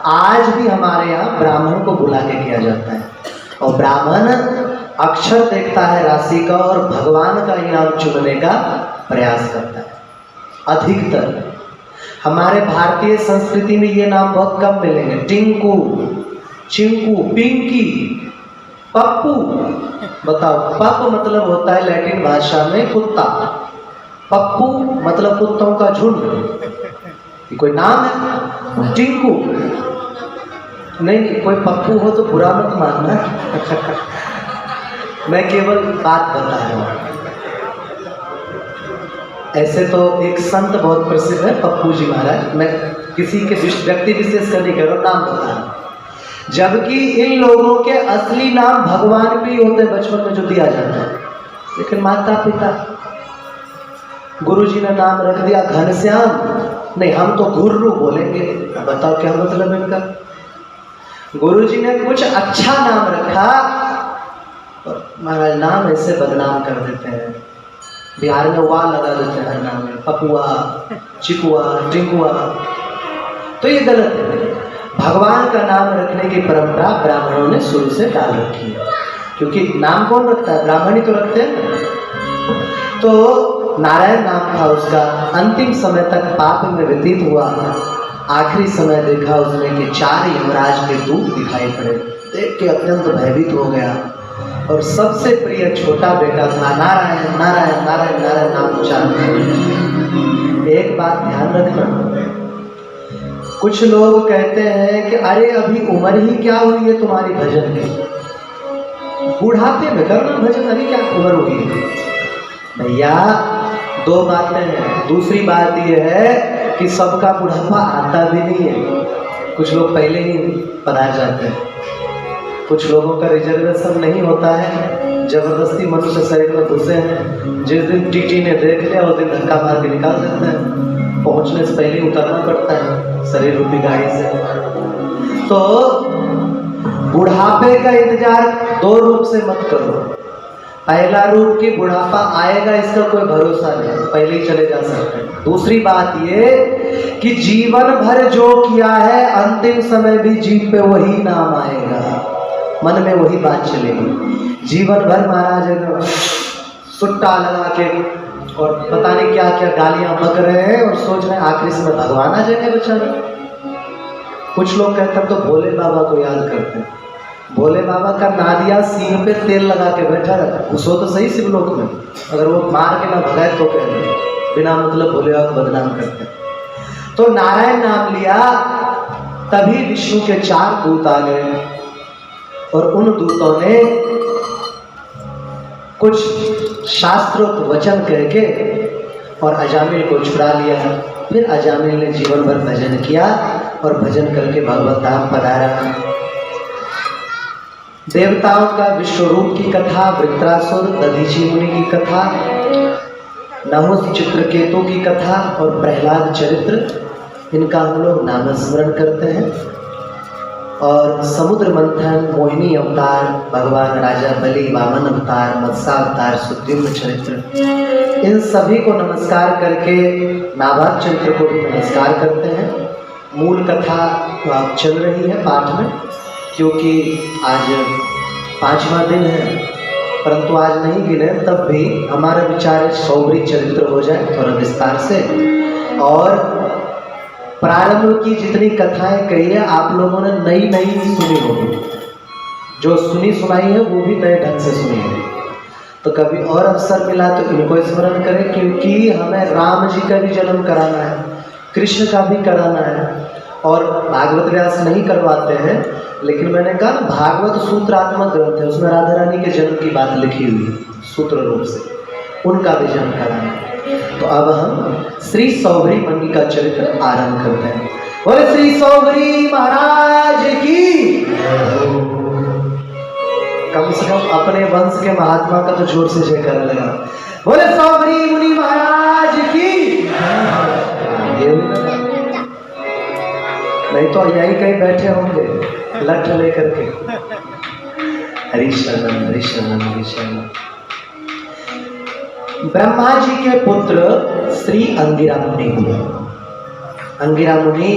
आज भी हमारे यहाँ ब्राह्मण को बुला के किया जाता है। और ब्राह्मण अक्षर देखता है राशि का और भगवान का इनाम चुनने का प्रयास करता है। अधिकतर हमारे भारतीय संस्कृति में ये नाम बहुत कम मिलेंगे। टिंकू, चिंकू, पिंकी, पप्पू। बताओ, पप मतलब होता है लैटिन भाषा में कुत्ता, पप्पू मतलब कुत्तों का झुंड। ये कोई नाम है? टिंकू नहीं, कोई पप्पू हो तो बुरा मत मानना। मैं केवल बात बता रहा हूँ। ऐसे तो एक संत बहुत प्रसिद्ध है पप्पू जी महाराज, मैं किसी के व्यक्ति विशेष का नहीं कर रहा, नाम बता रहा हूँ। जबकि इन लोगों के असली नाम भगवान पे ही होते हैं, बचपन में जो दिया जाता है। लेकिन माता पिता, गुरु जी ने नाम रख दिया घनश्याम, नहीं हम तो गुरु बोलेंगे। बताओ क्या मतलब इनका? गुरु जी ने कुछ अच्छा नाम रखा और महाराज नाम ऐसे बदनाम कर देते हैं। बिहार में वाह लगा देते हैं हर नाम में, पपुआ, चिकुआ, टिंकुआ। तो ये गलत है। भगवान का नाम रखने की परंपरा ब्राह्मणों ने शुरू से डाल रखी है, क्योंकि नाम कौन रखता है, ब्राह्मण ही तो रखते हैं ना। तो नारायण नाम था उसका। अंतिम समय तक पाप में व्यतीत हुआ। आखिरी समय देखा उसने कि 4 यमराज के दूत दिखाई पड़े। देख के अत्यंत भयभीत हो गया और सबसे प्रिय छोटा बेटा था, नारायण नारायण नारायण नारायण नाम उच्चारण। एक बात ध्यान रखना, कुछ लोग कहते हैं कि अरे अभी उम्र ही क्या हुई है तुम्हारी भजन की, बुढ़ापे में करना भजन, अभी क्या उम्र हुई है। भैया 2 बातें हैं। दूसरी बात यह है कि सबका बुढ़ापा आता भी नहीं है, कुछ लोग पहले ही पधार जाते हैं, कुछ लोगों का रिजर्वेशन नहीं होता है, जबरदस्ती मनुष्य शरीर में घुसे हैं। जिस दिन टीटी ने देख लिया उस दिन धक्का मार के निकाल देते हैं, पहुंचने से पहले उतरना पड़ता है शरीर रूपी गाड़ी से। तो बुढ़ापे का इंतजार 2 रूप से मत करो। पहला रूप कि बुढ़ापा आएगा इसका कोई भरोसा नहीं, पहले ही चले जा सकते हैं। दूसरी बात ये कि जीवन भर जो किया है अंतिम समय भी जीभ पे वही नाम आएगा, मन में वही बात चलेगी। जीवन भर महाराज सुट्टा लगा के और पता नहीं क्या क्या गालियां बक रहे हैं और सोच रहे हैं आखिरी समय भगवान आ जाएंगे बेचारे। कुछ लोग कहते हैं तो भोले बाबा को याद करते हैं। भोले बाबा का नादिया सींग पे तेल लगा के बैठा रहता, घुसो तो सही शिवलोक में, अगर वो मार के ना भगाए तो कहते बिना मतलब भोले बाबा को बदनाम करते। तो नारायण नाम लिया, तभी विष्णु के 4 दूत आ गए और उन दूतों ने कुछ शास्त्रोक्त वचन कह के और अजामिल को छुड़ा लिया। फिर अजामिल ने जीवन भर भजन किया और भजन करके भगवत धाम पधारा। देवताओं का विश्वरूप की कथा, वृत्रासुर, दधीची मुनि की कथा, नहुस चित्रकेतु की कथा और प्रहलाद चरित्र, इनका हम लोग नामस्मरण करते हैं। और समुद्र मंथन, मोहिनी अवतार, भगवान राजा बलि, वामन अवतार, मत्स्यावतार, सुद्युम्न चरित्र, इन सभी को नमस्कार करके नाभाग चरित्र को भी नमस्कार करते हैं। मूल कथा तो चल रही है पाठ में, क्योंकि आज 5वां दिन है, परंतु आज नहीं गिने तब भी हमारा विचार सौबरी चरित्र हो जाए थोड़ा विस्तार से। और प्रारंभ की जितनी कथाएं कही है आप लोगों ने नई नई सुनी होगी, जो सुनी सुनाई है वो भी नए ढंग से सुनी है। तो कभी और अवसर मिला तो इनको स्मरण करें, क्योंकि हमें राम जी का भी जन्म कराना है, कृष्ण का भी कराना है। और भागवत व्यास नहीं करवाते हैं, लेकिन मैंने कहा भागवत सूत्रात्मक ग्रंथ है, उसमें राधा रानी के जन्म की बात लिखी हुई है सूत्र रूप से, उनका भी जन्म कराना है। तो अब हम श्री सौभरी मुनि का चरित्र आरंभ करते हैं। बोले श्री सौभरी महाराज की। कम से कम अपने वंश के महात्मा का तो जोर से जयकारा लगा। बोले सौभरी मुनि महाराज की। नहीं तो यही कहीं बैठे होंगे लठ लेकर के। हरि शरण हरि शरण हरि शरण। ब्रह्मा जी के पुत्र श्री अंगिरा मुनि हुए। अंगिरा मुनि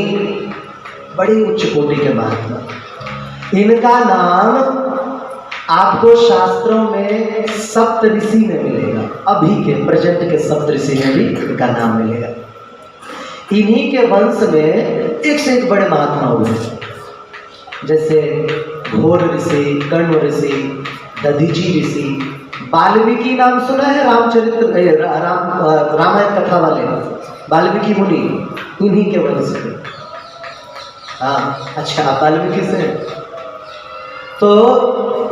बड़ी उच्च कोटि के महात्मा। इनका नाम आपको शास्त्रों में सप्तऋषि में मिलेगा, अभी के प्रेजेंट के सप्तऋषि में भी इनका नाम मिलेगा। इन्हीं के वंश में एक से एक बड़े महात्मा हुए, जैसे घोर ऋषि, कर्ण ऋषि, दधीची ऋषि, वाल्मीकि नाम सुना है, रामचरित्र रामायण कथा वाले वाल्मीकि मुनि, इन्हीं के वंश से। हाँ अच्छा, आप वाल्मीकि से तो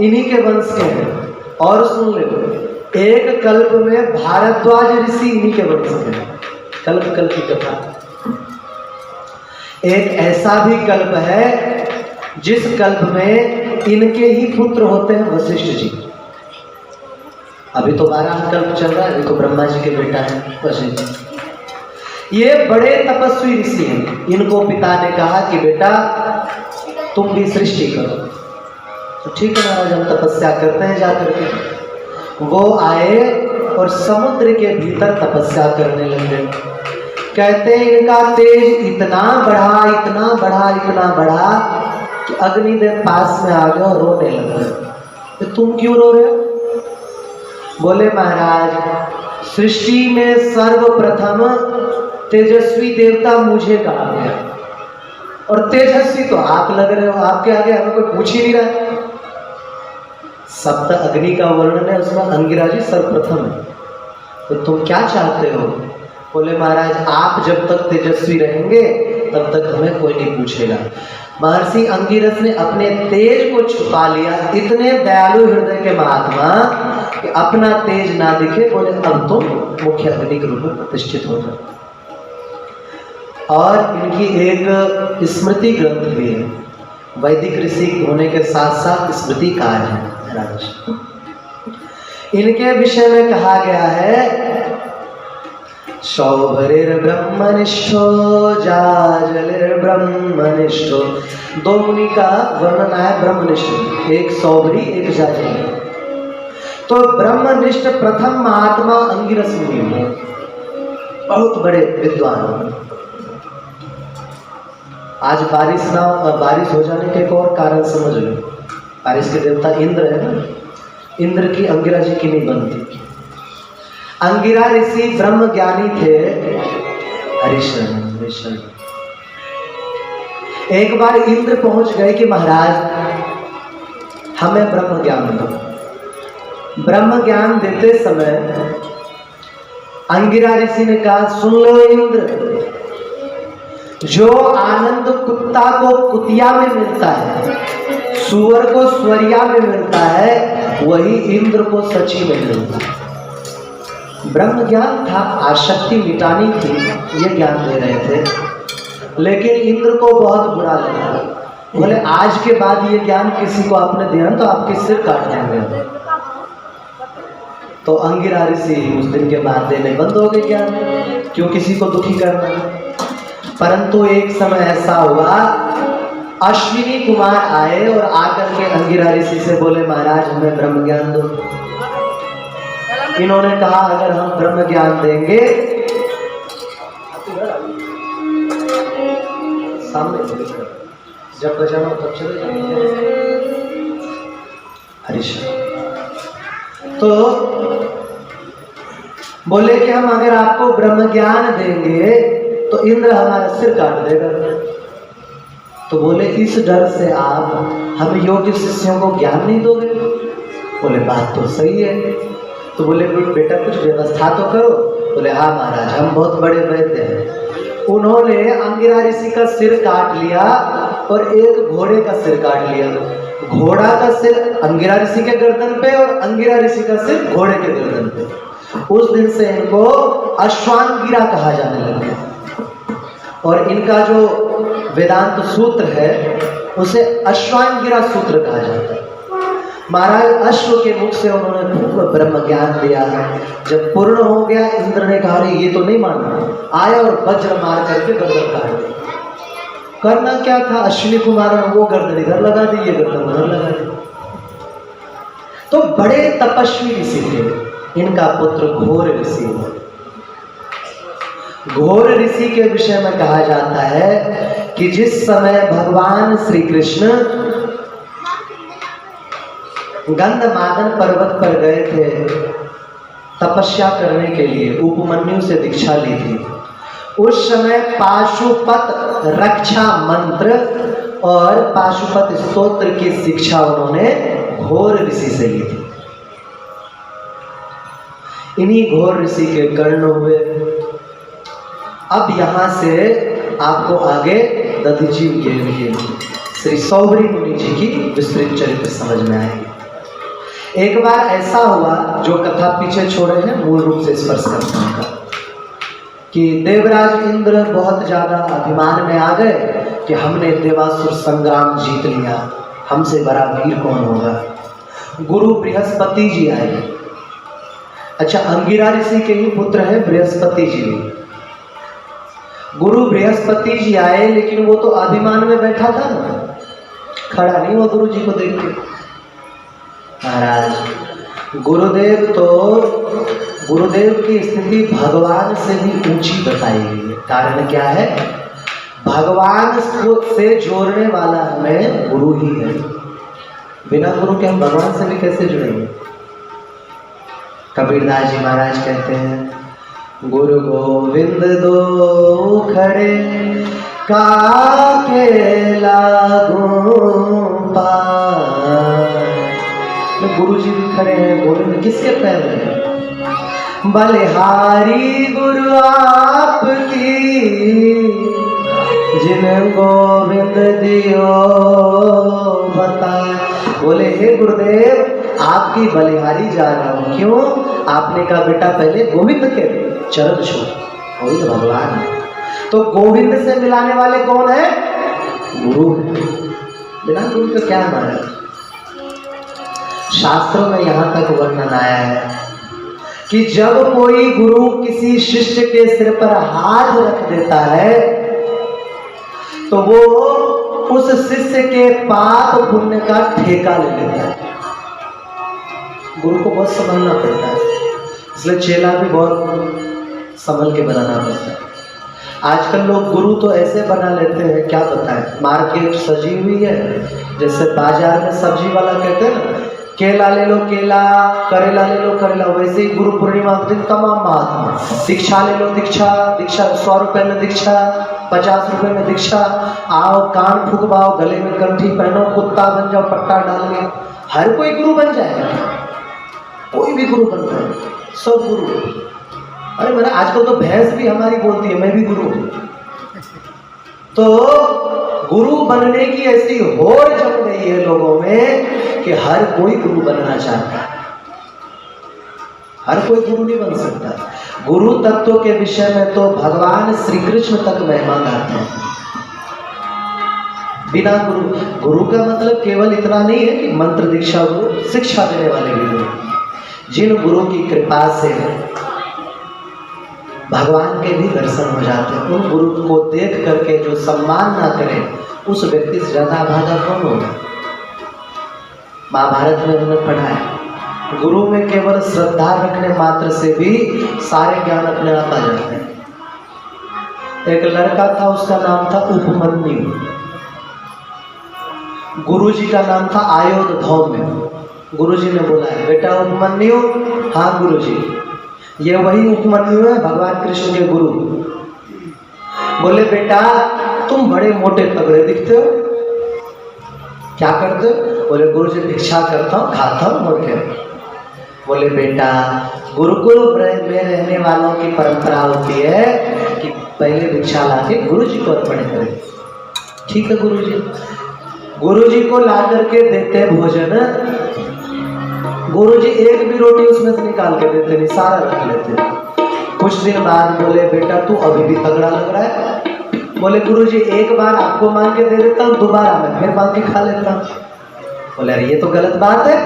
इन्हीं के वंश के हैं। और सुन ले, एक कल्प में भारद्वाज ऋषि इन्हीं के वंश के हैं। कल्प कल्प की कथा। एक ऐसा भी कल्प है जिस कल्प में इनके ही पुत्र होते हैं वशिष्ठ जी। अभी तो 12वां कल्प चल रहा है, अभी तो ब्रह्मा जी के बेटा है वशिष्ठ जी। ये बड़े तपस्वी ऋषि हैं। इनको पिता ने कहा कि बेटा तुम भी सृष्टि करो। तो ठीक है महाराज, हम तपस्या करते हैं जाकर के। वो आए और समुद्र के भीतर तपस्या करने लगे। कहते हैं इनका तेज इतना बढ़ा इतना बढ़ा इतना बढ़ा कि अग्निदेव पास में आ गए और रोने लगे। तो तुम क्यों रो रहे हो? बोले महाराज, सृष्टि में सर्वप्रथम तेजस्वी देवता मुझे कहा गया, और तेजस्वी तो आप लग रहे हो, आपके आगे हमें कोई पूछ ही नहीं रहा है। सप्त अग्नि का वर्णन है, उसमें अंगिरा जी सर्वप्रथम है, तो तुम क्या चाहते हो? बोले महाराज, आप जब तक तेजस्वी रहेंगे तब तक हमें कोई नहीं पूछेगा। महर्षि अंगिरस ने अपने तेज को छुपा लिया, इतने दयालु हृदय के महात्मा कि अपना तेज ना दिखे, बोले अब तुम मुख्य अग्नि के रूप में प्रतिष्ठित हो जाओ। और इनकी एक स्मृति ग्रंथ भी है, वैदिक ऋषि होने के साथ साथ स्मृतिकार है। इनके विषय में कहा गया है, सौभरेर ब्रह्मनिष्ठो जाजलेर ब्रह्मनिष्ठो। दो मुनि का वर्णन है ब्रह्मनिष्ठ, एक सौभरी एक जाजल। तो ब्रह्मनिष्ठ प्रथम महात्मा अंगिरस मुनि है, बहुत बड़े विद्वान। आज बारिश हो जाने के एक और कारण समझ लो, बारिश के देवता इंद्र है ना, इंद्र की अंगिरा जी की नहीं बनती। अंगिरा ऋषि ब्रह्म ज्ञानी थे, हरिशरण। एक बार इंद्र पहुंच गए कि महाराज हमें ब्रह्म ज्ञान दो। ब्रह्म ज्ञान देते समय अंगिरा ऋषि ने कहा, सुन लो इंद्र, जो आनंद कुत्ता को कुतिया में मिलता है, सुअर को स्वरिया में मिलता है, वही इंद्र को सची में मिलता है। ब्रह्म ज्ञान था, आसक्ति मिटानी थी, ये ज्ञान दे रहे थे। लेकिन इंद्र को बहुत बुरा लगा, बोले आज के बाद ये ज्ञान किसी को आपने दिया तो आपके सिर काट देंगे। तो अंगिरा ऋषि उस दिन के बाद देने बंद हो गए ज्ञान, क्यों किसी को दुखी करना। परंतु एक समय ऐसा हुआ, अश्विनी कुमार आए और आकर के अंगिरा ऋषि से बोले, महाराज हमें ब्रह्म ज्ञान दो। इन्होंने कहा, अगर हम ब्रह्म ज्ञान देंगे, सामने जब बजाना तब चले जाएंगे। हरीश तो बोले कि हम अगर आपको ब्रह्म ज्ञान देंगे तो इंद्र हमारा सिर काट देगा। तो बोले इस डर से आप हम योग्य शिष्यों को ज्ञान नहीं दोगे? बोले बात तो सही है। तो बोले बेटा कुछ व्यवस्था तो करो। बोले हाँ महाराज, हम बहुत बड़े वैद्य हैं। उन्होंने अंगिरा ऋषि का सिर काट लिया और एक घोड़े का सिर काट लिया। घोड़ा का सिर अंगिरा ऋषि के गर्दन पे और अंगिरा ऋषि का सिर घोड़े के गर्दन पे। उस दिन से इनको अश्वांगिरा कहा जाने लगा। और इनका जो वेदांत सूत्र है उसे अश्वांगिरा सूत्र कहा जाता है। महाराज अश्व के मुख से उन्होंने खूब ब्रह्म ज्ञान दिया है। जब पूर्ण हो गया, इंद्र ने कहा ये तो नहीं मानना, आया और वज्र मार करके गर्दन काट दी। करना क्या था, अश्विनी कुमार ने वो गर्दन इधर लगा दी, ये गर्दन उधर लगा दी। तो बड़े तपस्वी ऋषि थे। इनका पुत्र घोर ऋषि हुआ। घोर ऋषि के विषय में कहा जाता है कि जिस समय भगवान श्री कृष्ण गंधमादन पर्वत पर गए थे तपस्या करने के लिए, उपमन्यु से दीक्षा ली थी, उस समय पाशुपत रक्षा मंत्र और पाशुपत स्तोत्र की शिक्षा उन्होंने घोर ऋषि से ली थी। इन्हीं घोर ऋषि के कर्ण हुए। अब यहां से आपको आगे दधिचीव के श्री सौभरी मुनि जी की विस्तृत चरित्र समझ में आएगी। एक बार ऐसा हुआ, जो कथा पीछे छोड़े हैं मूल रूप से स्पर्श करते हैं, कि देवराज इंद्र बहुत ज्यादा अभिमान में आ गए कि हमने देवासुर संग्राम जीत लिया, हमसे बड़ा वीर कौन होगा। गुरु बृहस्पति जी आए। अच्छा, अंगिरा ऋषि के ही पुत्र है बृहस्पति जी। गुरु बृहस्पति जी आए, लेकिन वो तो अभिमान में बैठा था ना, खड़ा नहीं हुआ गुरु जी को देख के। महाराज गुरुदेव की स्थिति भगवान से भी ऊंची बताई गई है। कारण क्या है, भगवान से जोड़ने वाला हमें गुरु ही है। बिना गुरु के हम भगवान से भी कैसे जुड़ेंगे? कबीरदास जी महाराज कहते हैं, गुरु गोविंद दो खड़े काके लागू पार। गुरु जी भी खड़े हैं, गोविंद किसके पैर में? बलिहारी गुरु आपकी जिन गोविंद दियो बताए। बोले हे गुरुदेव, आपकी बलिहारी जा रहा हूं। क्यों? आपने कहा बेटा पहले गोविंद के चरण छू। गोविंद भगवान है, तो गोविंद से मिलाने वाले कौन है? गुरु है। बिना गुरु का क्या माना? शास्त्रों में यहां तक वर्णन आया है कि जब कोई गुरु किसी शिष्य के सिर पर हाथ रख देता है तो वो उस शिष्य के पाप पुण्य का ठेका ले लेता है। गुरु को बहुत समझना पड़ता है, इसलिए चेला भी बहुत संभल के बनाना पड़ता है। आजकल लोग गुरु तो ऐसे बना लेते हैं, क्या बताएं, मार्केट सजी हुई है। जैसे बाजार में सब्जी वाला कहते हैं ना, केला ले लो केला, करेला ले लो करेला, वैसे ही गुरु पूर्णिमा के दिन तमाम महात्मा दीक्षा ले लो दीक्षा, 100 रुपए में दीक्षा, 50 रुपए में दीक्षा, आओ कान फुकवाओ, गले में कंठी पहनो, कुत्ता बन जाओ पट्टा डाल के। हर कोई गुरु बन जाएगा, कोई भी गुरु बन जाए, सब गुरु। अरे मैंने आजकल तो भैंस भी हमारी बोलती है मैं भी गुरु हूं। तो गुरु बनने की ऐसी होड़ जम गई है लोगों में कि हर कोई गुरु बनना चाहता है। हर कोई गुरु नहीं बन सकता। गुरु तत्व के विषय में तो भगवान श्री कृष्ण तक महिमा गाते हैं। बिना गुरु का मतलब केवल इतना नहीं है कि मंत्र दीक्षा गुरु, शिक्षा देने वाले भी गुरु। जिन गुरु की कृपा से भगवान के भी दर्शन हो जाते हैं, उन गुरु को देख करके जो सम्मान ना करे उस व्यक्ति से ज्यादा भागा कौन होगा? महाभारत में हमने पढ़ा है, गुरु में केवल श्रद्धा रखने मात्र से भी सारे ज्ञान अपने आप आ जाते हैं। एक लड़का था, उसका नाम था उपमन्यु। गुरु जी का नाम था आयोध धौम्य। गुरु जी ने बोला है बेटा उपमन्यु। हाँ गुरु जी। ये वही उपमन्यु है भगवान कृष्ण के गुरु। बोले बेटा तुम बड़े मोटे तगड़े दिखते हो, क्या करते हो? बोले गुरु जी भिक्षा करता हूँ, खाता हूँ, और क्या? बोले बेटा गुरुकुल में रहने वालों की परंपरा होती है कि पहले भिक्षा लाके गुरु जी को अर्पण करें। ठीक है गुरु जी। गुरु जी को ला करके देते भोजन, गुरु जी एक भी रोटी उसमें से निकाल के देते नहीं, सारा रख लेते। कुछ दिन बाद बोले बेटा तू अभी भी तगड़ा लग रहा है। बोले गुरु जी एक बार आपको मांग के दे देता हूँ, दोबारा मैं फिर मांग के खा लेता हूँ। बोले अरे ये तो गलत बात है,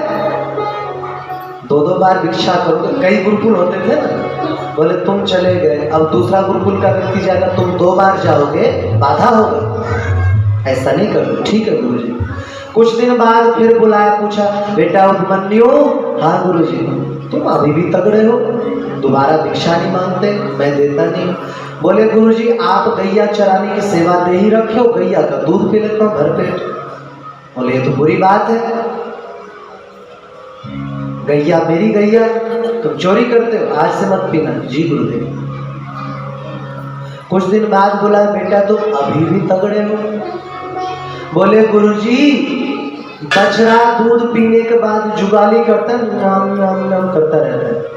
2-2 बार भिक्षा करो। कई गुरुकुल होते थे ना। बोले तुम चले गए, अब दूसरा गुरुकुल का व्यक्ति जाएगा, तुम 2 बार जाओगे, बाधा होगा, ऐसा नहीं करो। ठीक है गुरु जी। कुछ दिन बाद फिर बुलाया, पूछा बेटा उपमन्यु। हाँ गुरु जी। तुम अभी भी तगड़े हो, दोबारा भिक्षा नहीं मांगते, मैं देता नहीं। बोले गुरु जी आप गैया चराने की सेवा दे ही रखे हो, गैया का दूध पी लेता हूँ भरपेट। बोले ये तो बुरी बात है, गैया मेरी गैया, तुम चोरी करते हो, आज से मत पीना। जी गुरुदेव। कुछ दिन बाद बोला बेटा तुम अभी भी तगड़े हो। बोले गुरुजी बछड़ा दूध पीने के बाद जुगाली करता है, नाम नाम नाम करता रहता है।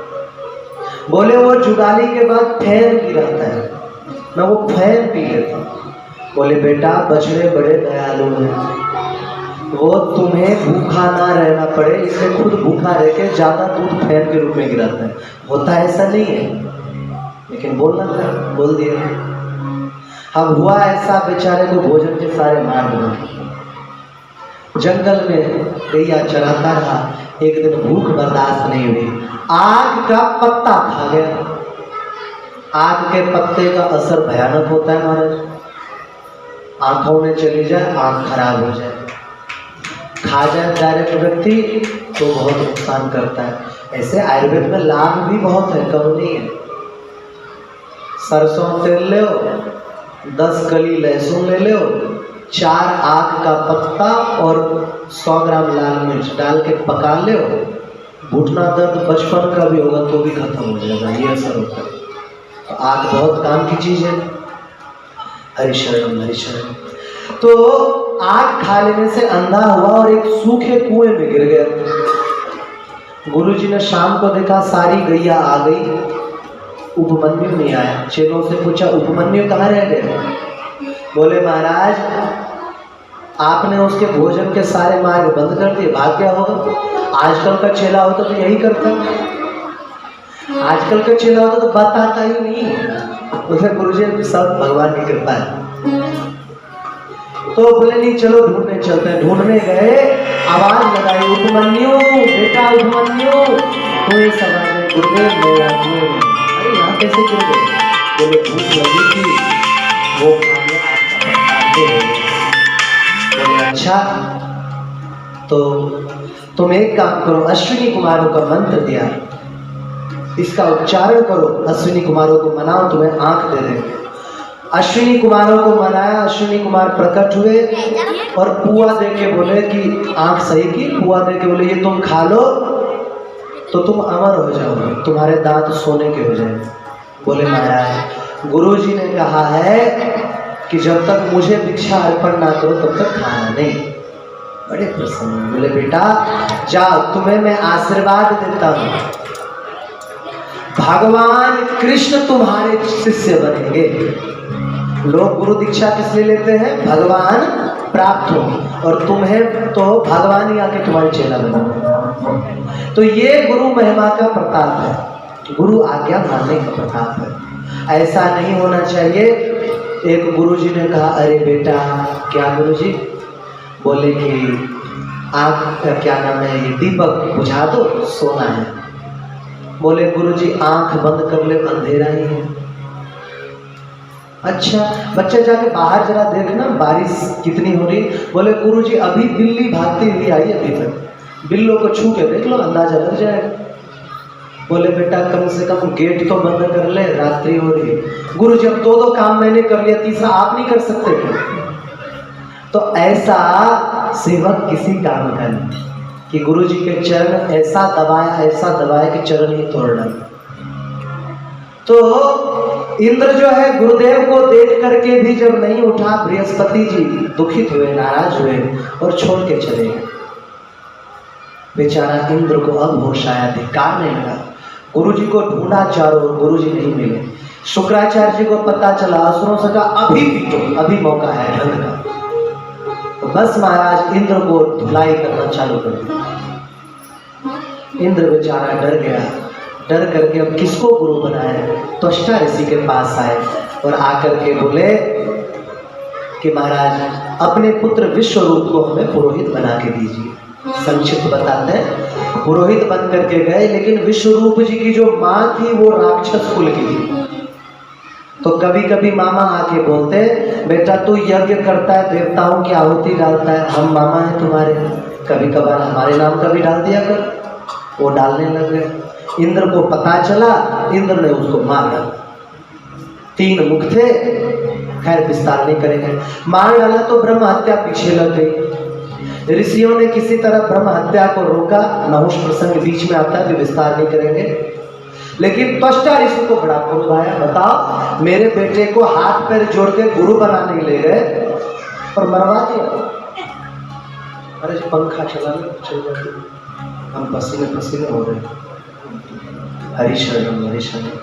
बोले वो जुगाली के बाद फैन गिराता है, मैं वो फैन पी लेता हूँ। बोले बेटा बछड़े बड़े दयालु हैं, वो तुम्हें भूखा ना रहना पड़े इसलिए खुद भूखा रह के ज्यादा दूध फैन के रूप में गिराता है। होता ऐसा नहीं है, लेकिन बोलना था, बोल दिया। अब हुआ ऐसा, बेचारे को भोजन के सारे मार दिए। जंगल में गैया चराता रहा, एक दिन भूख बर्दाश्त नहीं हुई, आग का पत्ता खा गया। आग के पत्ते का असर भयानक होता है महाराज, आंखों में चली जाए, आंख खराब हो जाए। खा जाए डायरेक्ट व्यक्ति तो बहुत नुकसान करता है। ऐसे आयुर्वेद में लाभ भी बहुत है, कम नहीं है। सरसों तेल ले, 10 कली लहसुन ले लो, 4 आक का पत्ता और 100 ग्राम लाल मिर्च डाल के पका ले, घुटना दर्द बचपन का भी होगा तो भी खत्म हो जाएगा, ये असर होता है। तो आक बहुत काम की चीज है। हरि शरणम हरि शरणम। तो आग खा लेने से अंधा हुआ और एक सूखे कुएं में गिर गया। गुरुजी ने शाम को देखा सारी गैया आ गई, उपमन्यु नहीं आया। चेलों से पूछा उपमन्यु कहाँ रह गए? बोले महाराज आपने उसके भोजन के सारे मार्ग बंद कर दिए, भाग गया होगा। आजकल का चेला होता तो यही करता, आजकल का चेला होता तो बताता ही नहीं। उसे गुरुजी सब भगवान की कृपा है। तो बोले नहीं चलो ढूंढने चलते हैं। ढूंढने गए, आवाज लगाई उपमन्यु बेटा उपमन्यु, कोई सवाल नहीं। गुरुदेव मेरा अरे यहाँ कैसे गिर गए? बोले भूख लगी थी वो खाने आते हो। बोले अच्छा तो तुम एक काम करो, अश्विनी कुमारों का मंत्र दिया, इसका उच्चारण करो, अश्विनी कुमारों को मनाओ, तुम्हें आंख दे देंगे। अश्विनी कुमारों को मनाया, अश्विनी कुमार प्रकट हुए और पुआ दे के बोले कि आंख सही की, पुआ दे के बोले ये तुम खा लो तो तुम अमर हो जाओगे, तुम्हारे दांत सोने के हो जाएंगे। बोले महाराज गुरुजी ने कहा है कि जब तक मुझे भिक्षा अर्पण ना करो तब तक खाना नहीं। बड़े प्रसन्न। बोले बेटा जाओ, तुम्हें मैं आशीर्वाद देता हूँ, भगवान कृष्ण तुम्हारे शिष्य बनेंगे। लोग गुरु दीक्षा किस लिए लेते हैं? भगवान प्राप्त हो, और तुम्हें तो भगवान ही आके तुम्हारे चेला बनेंगे। तो ये गुरु महिमा का प्रताप है, गुरु आज्ञा मानने का प्रताप है। ऐसा नहीं होना चाहिए। एक गुरुजी ने कहा अरे बेटा क्या गुरुजी? बोले कि आँख क्या नाम है ये दीपक बुझा दो, सोना है। बोले गुरुजी आंख बंद कर ले, अंधेरा ही है। अच्छा बच्चा जाके बाहर जरा देखना बारिश कितनी हो रही। बोले गुरुजी अभी बिल्ली भागती हुई आई अभी तक, बिल्लों को छू के देख लो अंदाजा लग जाएगा। बोले बेटा कम से कम गेट तो बंद कर ले, रात्रि हो रही है। गुरुजी अब दो काम मैंने कर लिया, तीसरा आप नहीं कर सकते क्या? तो ऐसा सेवक किसी काम का नहीं कि गुरुजी के चरण ऐसा दबाया कि चरण ही तोड़ डाला। तो इंद्र जो है गुरुदेव को देख करके भी जब नहीं उठा, बृहस्पति जी दुखित हुए, नाराज हुए और छोड़ के चले गए। बेचारा इंद्र को अब होश आया, धिक्कार नहीं लगा। गुरुजी को ढूंढा चारों ओर, गुरुजी नहीं मिले। शुक्राचार्य जी को पता चला, असुरों से कहा अभी पीटो, अभी मौका है ढंग का। तो बस महाराज इंद्र को धुलाई करना चालू कर दिया। इंद्र बेचारा डर गया, डर करके अब किसको गुरु बनाए? त्वष्टा ऋषि के पास आए और आकर के बोले कि महाराज अपने पुत्र विश्वरूप को हमें पुरोहित बना के दीजिए। संक्षिप्त बताते हैं, पुरोहित बन करके गए, लेकिन विश्वरूप जी की जो माँ थी वो राक्षस कुल की थी। तो कभी कभी मामा आके बोलते बेटा तू यज्ञ करता है, देवताओं की आहुति डालता है, हम मामा हैं तुम्हारे, कभी कभार हमारे नाम का भी डाल दिया कर। वो डालने लग गए। इंद्र को पता चला, इंद्र ने उसको मार डाला। 3 मुख थे, खैर विस्तार नहीं करेंगे। मार डाला तो ब्रह्म हत्या पीछे लग गई। ऋषियों ने किसी तरह ब्रह्म हत्या को रोका। नहुष प्रसंग बीच में आता है, भी विस्तार नहीं करेंगे। लेकिन त्वष्टा ऋषि को बड़ा क्रोध आया। बताओ मेरे बेटे को हाथ पैर जोड़ के गुरु बनाने ले गए और मरवा दिया। अरे पंखा चला चल जाते, हम पसीने पसीने हो रहे। हरि शरणम हरि शरणम।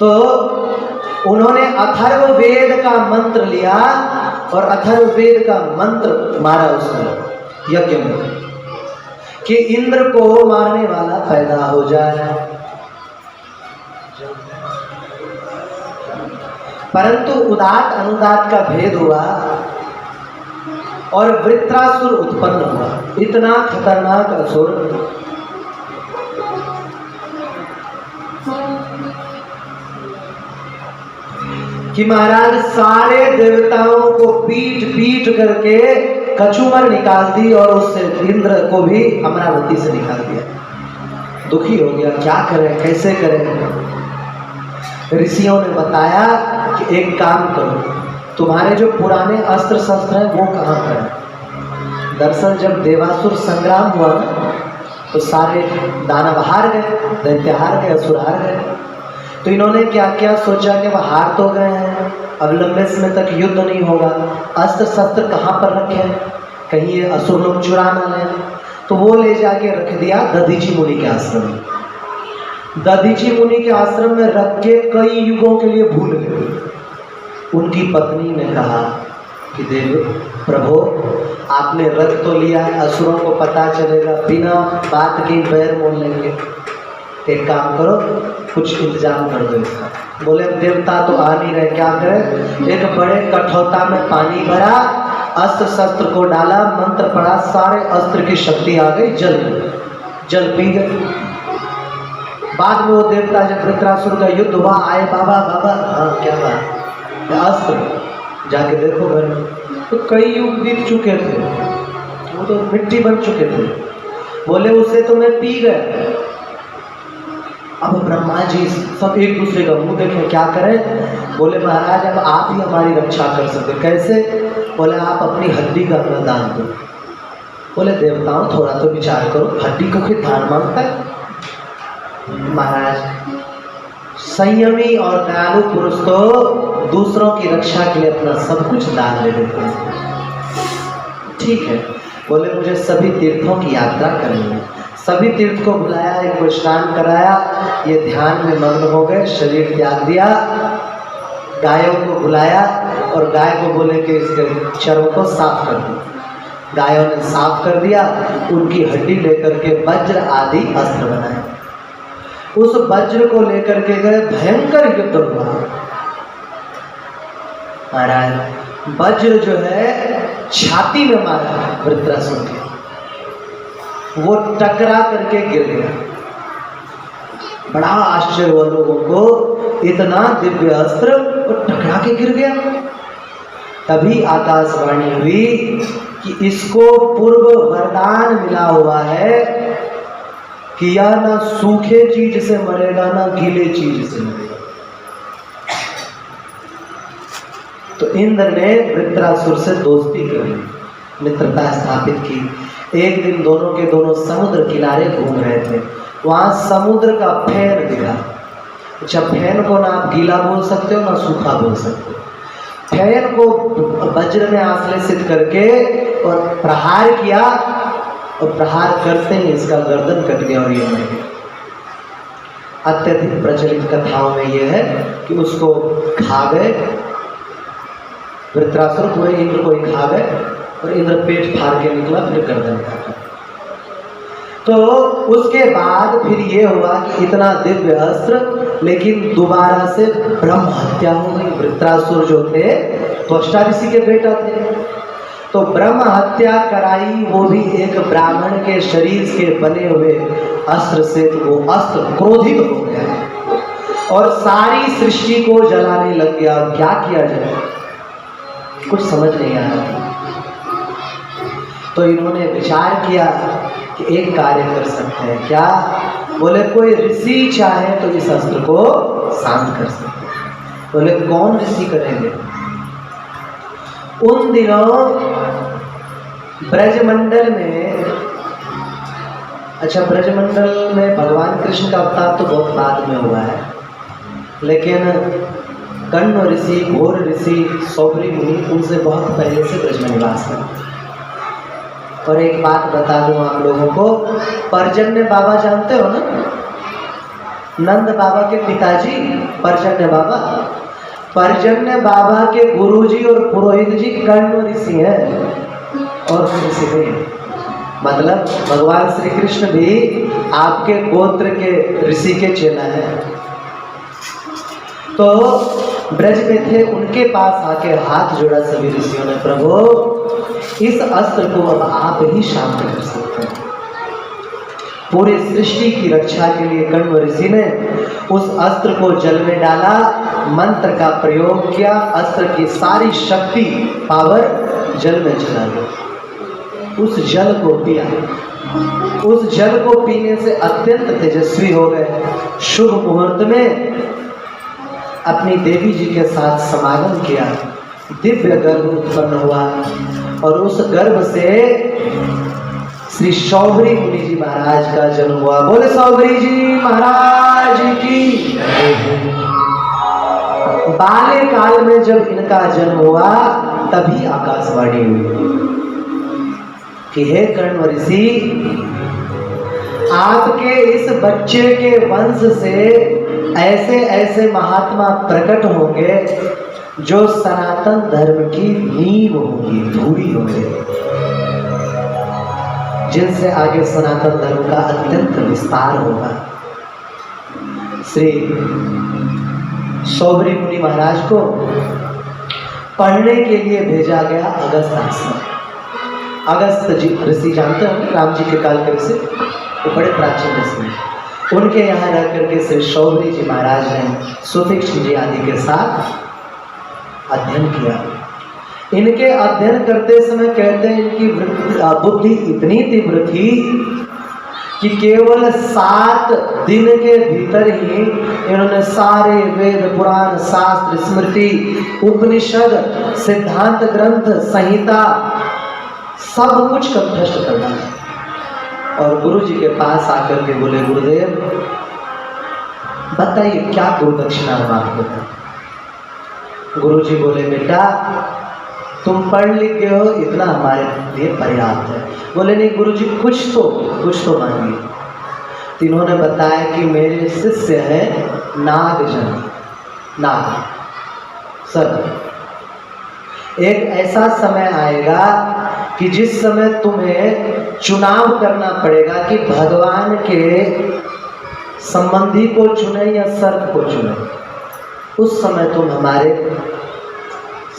तो उन्होंने अथर्ववेद का मंत्र लिया और अथर्ववेद का मंत्र मारा उसने यज्ञ में कि इंद्र को मारने वाला पैदा हो जाए। परंतु उदात अनुदात का भेद हुआ और वृत्रासुर उत्पन्न हुआ। इतना खतरनाक असुर कि महाराज सारे देवताओं को पीट पीट करके कचूमर निकाल दी और उससे इंद्र को भी अमरावती से निकाल दिया। दुखी हो गया, क्या करें कैसे करें। ऋषियों ने बताया कि एक काम करो, तुम्हारे जो पुराने अस्त्र शस्त्र हैं वो कहाँ पर है? दरअसल जब देवासुर संग्राम हुआ ना, तो सारे दानव हार गए, दैत्य हार गए, असुर हार गए। तो इन्होंने क्या क्या सोचा कि वह हार तो गए हैं, अब लंबे समय तक युद्ध नहीं होगा, अस्त्र शस्त्र कहाँ पर रखें, कहीं ये असुर लोग चुरा ना लें। तो वो ले जाके रख दिया दधीची मुनि के आश्रम में। दधीची मुनि के आश्रम में रख के कई युगों के लिए भूल गए। उनकी पत्नी ने कहा कि देव प्रभु, आपने रख तो लिया है, असुरों को पता चलेगा, बिना बात के पैर मोड़ लेंगे, एक काम करो, कुछ इंतजाम कर दो इसका। बोले अब देवता तो आ नहीं रहे, क्या करें? एक बड़े कठौता में पानी भरा, अस्त्र शस्त्र को डाला, मंत्र पढ़ा, सारे अस्त्र की शक्ति आ गई, जल पी गए। बाद में वो देवता जब वृत्रासुर का युद्ध हुआ, आए, बाबा बाबा, हाँ क्या बात, अस्त्र जाके देखो घर में, तो कई युग बीत चुके थे, वो तो मिट्टी बन चुके थे। बोले उसे तो मैं पी गया। अब ब्रह्मा जी सब एक दूसरे का मुंह देखें, क्या करें? बोले महाराज अब आप ही हमारी रक्षा कर सकते। कैसे? बोले आप अपनी हड्डी का अपना दान दो। बोले देवताओं थोड़ा तो विचार करो, हड्डी को फिर दान मांगता है? महाराज संयमी और दयालु पुरुष तो दूसरों की रक्षा के लिए अपना सब कुछ दान दे देते हैं। ठीक है। बोले मुझे सभी तीर्थों की यात्रा करनी है। सभी तीर्थ को बुलाया, एक को स्नान कराया, ये ध्यान में मग्न हो गए, शरीर त्याग दिया। गायों को बुलाया और गाय को बोले कि इसके चर्म को साफ कर दो। गायों ने साफ कर दिया, उनकी हड्डी लेकर के वज्र आदि अस्त्र बनाए। उस वज्र को लेकर के गए, भयंकर युद्ध हुआ। महाराज वज्र जो है छाती में मारा वृत्रासुर के, वो टकरा करके गिर गया। बड़ा आश्चर्य हुआ लोगों को, इतना दिव्य अस्त्र वो टकरा के गिर गया। तभी आकाशवाणी हुई कि इसको पूर्व वरदान मिला हुआ है कि या ना सूखे चीज से मरेगा ना गीले चीज से मरेगा। तो इंद्र ने वृत्रासुर से दोस्ती करी, मित्रता स्थापित की। एक दिन दोनों के दोनों समुद्र किनारे घूम रहे थे, वहां समुद्र का फेन गिरा। अच्छा, फेन को ना आप गीला बोल सकते हो ना सूखा बोल सकते हो। फेन को वज्र में आश्लेषित करके और प्रहार किया, और प्रहार करते ही इसका गर्दन कट गया और ये मर गया। अत्यधिक प्रचलित कथाओं में यह है कि उसको खा गए वृत्रासुर को, इंद्र को ही खा गए और इंद्र पेट फाड़ के निकला, फिर गर्दन काटा। तो उसके बाद फिर ये हुआ कि इतना दिव्य अस्त्र, लेकिन दोबारा से ब्रह्म हत्या हो गई। वृत्रासुर जो थे त्वष्टा ऋषि के बेटा थे, तो ब्रह्म हत्या कराई, वो भी एक ब्राह्मण के शरीर के बने हुए अस्त्र से। तो वो अस्त्र क्रोधित हो गया और सारी सृष्टि को जलाने लग गया। अब क्या किया जाए, कुछ समझ नहीं आ रहा। तो इन्होंने विचार किया कि एक कार्य कर सकते हैं। क्या? बोले कोई ऋषि चाहे तो इस अस्त्र को शांत कर सकते हैं। बोले कौन ऋषि करेंगे? उन दिनों ब्रजमंडल में, अच्छा ब्रजमंडल में भगवान कृष्ण का अवतार तो बहुत बाद में हुआ है, लेकिन कण्व ऋषि, घोर ऋषि, सौभरी मुनि, उनसे बहुत पहले से ब्रज में निवास है। और एक बात बता दूं आप लोगों को, पर्जन्य बाबा जानते हो ना? नंद बाबा के पिताजी पर्जन्य बाबा, पर्जन्य बाबा के गुरुजी और पुरोहित जी कण्व ऋषि हैं और ऋषि नहीं। मतलब भगवान श्री कृष्ण भी आपके गोत्र के ऋषि के चेला हैं। तो ब्रज में थे, उनके पास आके हाथ जोड़ा सभी ऋषियों ने, प्रभु इस अस्त्र को अब आप ही शांत कर सकते हैं। पूरी सृष्टि की रक्षा के लिए कण्व ऋषि ने उस अस्त्र को जल में डाला, मंत्र का प्रयोग किया, अस्त्र की सारी शक्ति पावर जल में चला गई। उस जल को पिया, उस जल को पीने से अत्यंत तेजस्वी हो गए। शुभ मुहूर्त में अपनी देवी जी के साथ समागम किया। दिव्य गर्भ उत्पन्न हुआ और उस गर्भ से श्री सौभरी मुनि जी महाराज का जन्म हुआ। बोले सौभरी जी महाराज की। बाल्य काल में जब इनका जन्म हुआ तभी आकाशवाणी हुई कि हे कर्ण ऋषि, आपके इस बच्चे के वंश से ऐसे ऐसे महात्मा प्रकट होंगे जो सनातन धर्म की नींव होगी, धूरी होंगे, जिनसे आगे सनातन धर्म का अत्यंत विस्तार होगा। श्री सौभरी मुनि महाराज को पढ़ने के लिए भेजा गया अगस्त आश्रम। अगस्त जी ऋषि जानते होंगे, राम जी के काल के ऋषि, वो बड़े प्राचीन ऋषि। उनके यहाँ रह करके श्री सौभरी जी महाराज ने सुतीक्ष्ण जी आदि के साथ अध्ययन किया। इनके अध्ययन करते समय कहते हैं इनकी बुद्धि इतनी तीव्र थी कि केवल 7 दिन के भीतर ही इन्होंने सारे वेद पुराण शास्त्र स्मृति उपनिषद सिद्धांत ग्रंथ संहिता सब कुछ कंठस्थ कर डाला। और गुरु जी के पास आकर के बोले, गुरुदेव बताइए क्या गुरु दक्षिणा हम आपको दें। गुरु जी बोले, बेटा तुम पढ़ लिख गए हो, इतना हमारे लिए पर्याप्त है। बोले नहीं गुरुजी, कुछ तो मांगिए। तो इन्होंने बताया कि मेरे शिष्य हैं नागजन, नाग सब। एक ऐसा समय आएगा कि जिस समय तुम्हें चुनाव करना पड़ेगा कि भगवान के संबंधी को चुने या सर्प को चुने। उस समय तुम हमारे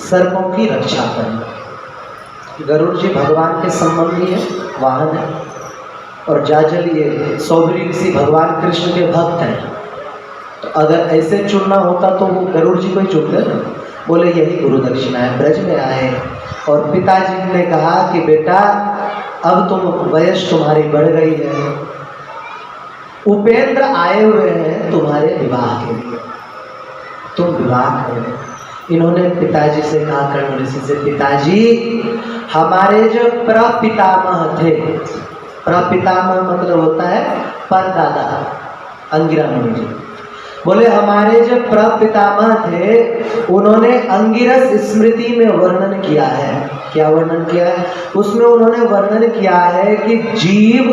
सर्पों की रक्षा करना। गरुड़ जी भगवान के संबंधी है, वाहन है, और जाजल ये सौभरी ऋषि भगवान कृष्ण के भक्त हैं। तो अगर ऐसे चुनना होता तो वो गरुड़ जी को ही चुनते ना। बोले यही गुरु दक्षिणा है। ब्रज में आए और पिताजी ने कहा कि बेटा अब तुम वयस तुम्हारी बढ़ गई है, उपेंद्र आए हुए हैं तुम्हारे विवाह के लिए, तुम विवाह करो। इन्होंने पिताजी से कहा, कर्ण ऋषि से, पिताजी हमारे जो प्रपितामह थे, प्रपितामह मतलब होता है परदादा, अंगिरा मुनि जी। बोले हमारे जो प्रपितामह थे उन्होंने अंगिरस स्मृति में वर्णन किया है। क्या वर्णन किया है? उसमें उन्होंने वर्णन किया है कि जीव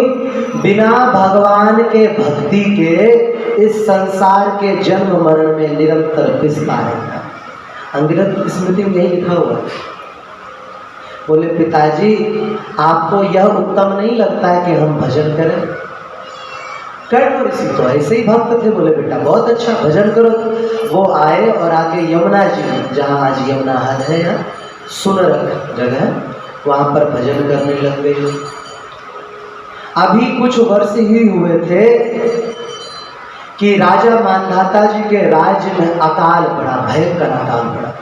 बिना भगवान के भक्ति के इस संसार के जन्म मरण में निरंतर पिसता रहता है। अंगिरस स्मृति में यही लिखा हुआ है। बोले पिताजी आपको यह उत्तम नहीं लगता है कि हम भजन करें? कर्ण ऋषि तो ऐसे ही भक्त थे। बोले बेटा बहुत अच्छा, भजन करो। वो आए और आके यमुना जी, जहाँ आज यमुना हद है, यहाँ सुनरक जगह, वहाँ पर भजन करने लग गए। अभी कुछ वर्ष ही हुए थे कि राजा मानधाता जी के राज्य में अकाल पड़ा, भयंकर अकाल पड़ा।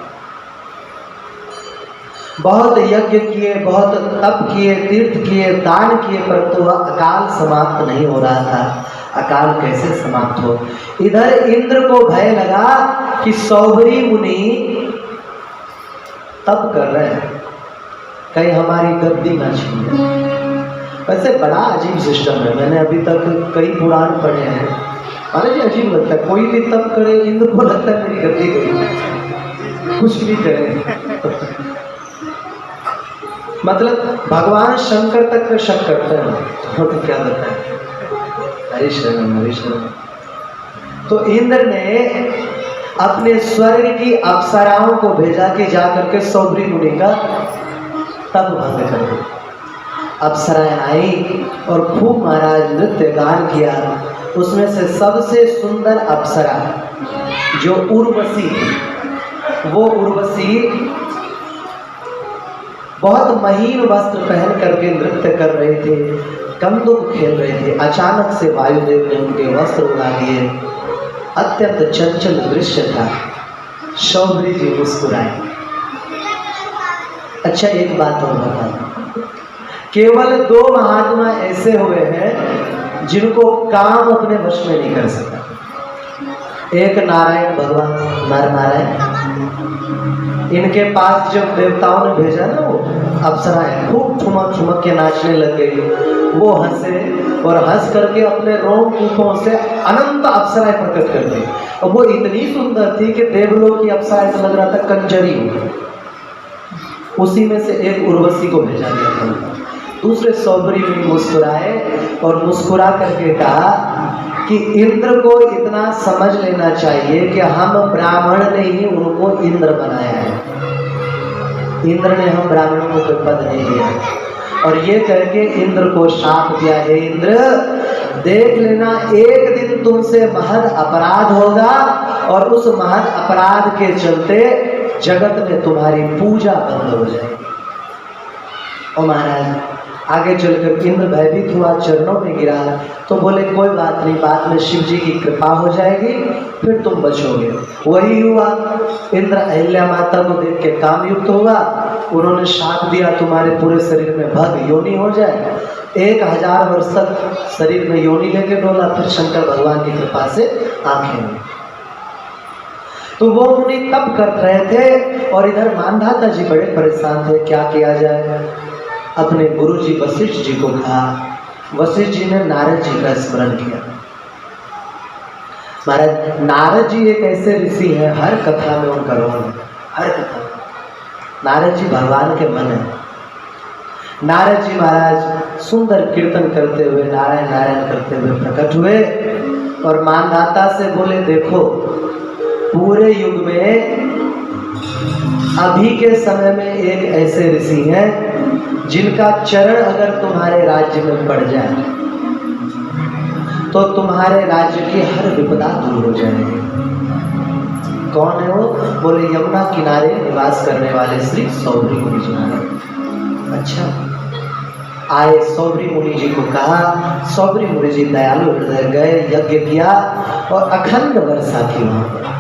बहुत यज्ञ किए, बहुत तप किए, तीर्थ किए, दान किए, परंतु वह अकाल समाप्त नहीं हो रहा था। अकाल कैसे समाप्त हो? इधर इंद्र को भय लगा कि सौभरी मुनि तप कर रहे हैं, कहीं हमारी गद्दी न छीन ले। वैसे बड़ा अजीब सिस्टम है। मैंने अभी तक कई पुराण पढ़े हैं, माने जी अजीब लगता है। कोई भी तप करे, इंद्र को लगता है मेरी गद्दी गई, कुछ भी करे। मतलब भगवान शंकर तक शक करते हैं, तो क्या बताएं। हरि शरण हरि शरण। तो इंद्र ने अपने स्वर्ग की अप्सराओं को भेजा कि जाकर के सौभरी मुनि का तप भंग कर दो। अप्सराएं आई और खूब महाराज नृत्य गान किया। उसमें से सबसे सुंदर अप्सरा जो उर्वशी, वो उर्वशी बहुत महीन वस्त्र पहन करके नृत्य कर रहे थे, कंदुक खेल रहे थे। अचानक से वायुदेव ने उनके वस्त्र उड़ा दिए। अत्यंत चंचल दृश्य था। सौभरी जी मुस्कुराए। अच्छा एक बात और बता, केवल 2 महात्मा ऐसे हुए हैं जिनको काम अपने वश में नहीं कर सकता। एक नारायण भगवान, नर नारायण, इनके पास जब देवताओं ने भेजा ना, वो अप्सराएं खूब ठुमक ठुमक के नाचने लग गई। वो हंसे और हंस करके अपने रोम कूपों से अनंत अप्सराएं प्रकट कर दी। और वो इतनी सुंदर थी कि देवलोक की अप्सराएं से लग रहा था कंजरी हो। उसी में से एक उर्वशी को भेजा गया था। दूसरे सौबरी मुनि मुस्कुराए और मुस्कुरा करके कहा कि इंद्र को इतना समझ लेना चाहिए कि हम ब्राह्मण ने ही उनको इंद्र बनाया है, इंद्र ने हम ब्राह्मणों को कोई पद नहीं दिया। और ये करके इंद्र को शाप दिया, हे इंद्र देख लेना एक दिन तुमसे महद अपराध होगा और उस महद अपराध के चलते जगत में तुम्हारी पूजा बंद हो जाएगी। और महाराज आगे चलकर इंद्र भयभीत हुआ, चरणों में गिरा तो बोले कोई बात नहीं, बाद में शिव जी की कृपा हो जाएगी, फिर तुम बचोगे। वही हुआ। इंद्र अहिल्या माता को देख के काम युक्त हुआ। उन्होंने शाप दिया तुम्हारे पूरे शरीर में भग योनि हो जाए। 1000 वर्ष तक शरीर में योनि लेके डोला, फिर शंकर भगवान की कृपा से आंखें हुई। तो वो मुनि तप कर रहे थे और इधर मानधाता जी बड़े परेशान थे, क्या किया जाए। अपने गुरु जी वशिष्ठ जी को कहा। वशिष्ठ जी ने नारद जी का स्मरण किया। महाराज नारद जी एक ऐसे ऋषि हैं, हर कथा में उनका रोल है, हर कथा में नारद जी भगवान के मन है। नारद जी महाराज सुंदर कीर्तन करते हुए, नारायण नारायण करते हुए प्रकट हुए और मानधाता से बोले देखो पूरे युग में अभी के समय में एक ऐसे ऋषि हैं जिनका चरण अगर तुम्हारे राज्य में पड़ जाए तो तुम्हारे राज्य की हर विपदा दूर हो जाएगी। कौन है वो? बोले यमुना किनारे निवास करने वाले श्री सौबरी मुनि जी महाराज। अच्छा आए, सौबरी मुनि जी को कहा। सौबरी मुनि जी दयालु हृदय गए, यज्ञ किया और अखंड वर्षा की वहां पर।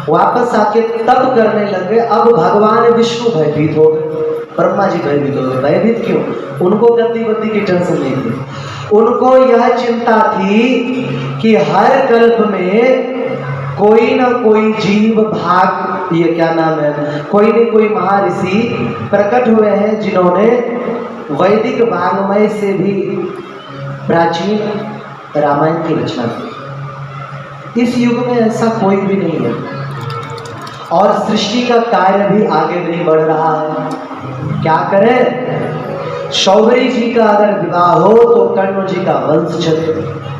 वापस आके तप करने लगे। अब भगवान विष्णु भयभीत हो गए, ब्रह्मा जी भयभीत हो गए। भयभीत क्यों? उनको गति बत्ती की टेंशन नहीं थी। उनको यह चिंता थी कि हर कल्प में कोई ना कोई जीव भाग, ये क्या नाम है, कोई न कोई महर्षि प्रकट हुए हैं जिन्होंने वैदिक वाङ्मय से भी प्राचीन रामायण की रचना की। इस युग में ऐसा कोई भी नहीं है और सृष्टि का कार्य भी आगे नहीं बढ़ रहा है। क्या करें? सौबरी जी का अगर विवाह हो तो कर्ण जी का वंश चले।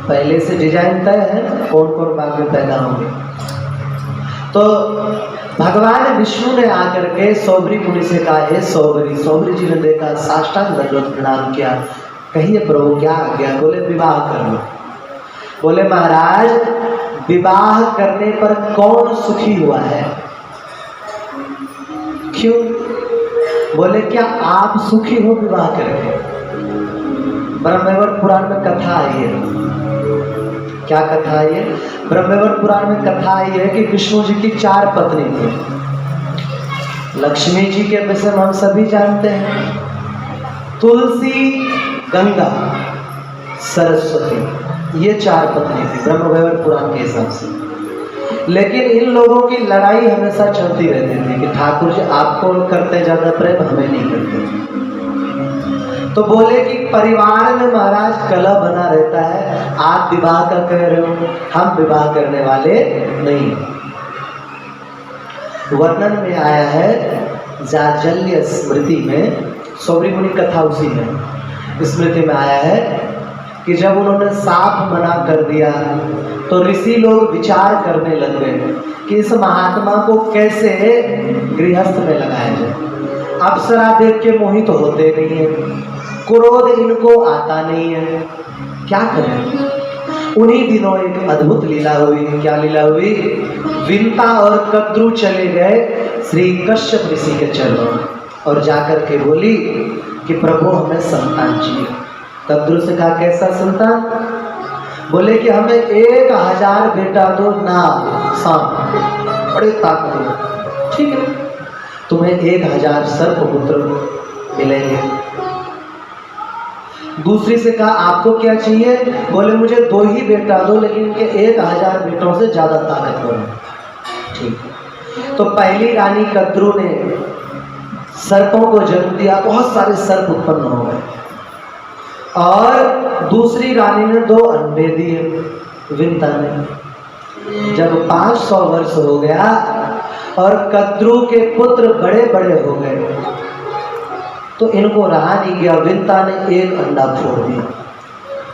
पहले से डिजाइन तय है कौन कौन बाद में पैदा होंगे। तो भगवान विष्णु ने आकर के सौबरी मुनि से कहा, हे सौबरी। सौबरी जी ने देखा, साष्टांग दंडवत प्रणाम किया। कहिए प्रभु क्या आ गया? बोले विवाह कर लो। बोले महाराज विवाह करने पर कौन सुखी हुआ है? क्यों? बोले क्या आप सुखी हो विवाह करके? ब्रह्मवैवर्त पुराण में कथा आई है। क्या कथा आई है? ब्रह्मवैवर्त पुराण में कथा आई है कि विष्णु जी की 4 पत्नी थी। लक्ष्मी जी के विषय में हम सभी जानते हैं, तुलसी, गंगा, सरस्वती, ये 4 पत्नी थी ब्रह्मवैवर्त पुराण के हिसाब से। लेकिन इन लोगों की लड़ाई हमेशा चलती रहती थी कि ठाकुर जी आपको करते ज्यादा प्रेम, हमें नहीं करते। तो बोले कि परिवार में महाराज कलह बना रहता है, आप विवाह का कह रहे हो, हम विवाह करने वाले नहीं। वर्णन में आया है जाजल्य स्मृति में, सौबरी मुनि कथा उसी में स्मृति में आया है कि जब उन्होंने साफ मना कर दिया तो ऋषि लोग विचार करने लग गए कि इस महात्मा को कैसे गृहस्थ में लगाया जाए। अप्सरा देख के मोहित होते नहीं है, क्रोध इनको आता नहीं है, क्या करें। उन्हीं दिनों एक अद्भुत लीला हुई। क्या लीला हुई? विंता और कद्रू चले गए श्री कश्यप ऋषि के चरणों और जाकर के बोली कि प्रभु हमें संतान चाहिए। कद्रू से कहा कैसा संतान? बोले कि हमें 1000 बेटा दो, नाग सांप बड़े ताकतवर। ठीक है, तुम्हें 1000 सर्पपुत्र मिलेंगे। दूसरी से कहा आपको क्या चाहिए? बोले मुझे 2 ही बेटा दो, लेकिन इनके 1000 बेटों से ज्यादा ताकतवर है। ठीक है, तो पहली रानी कद्रू ने सर्पों को जन्म दिया, बहुत सारे सर्प उत्पन्न हो गए। और दूसरी रानी ने 2 अंडे दिए विंता ने। जब 500 वर्ष हो गया और कद्रू के पुत्र बड़े बड़े हो गए तो इनको रहा नहीं गया, विंता ने एक अंडा फोड़ दिया।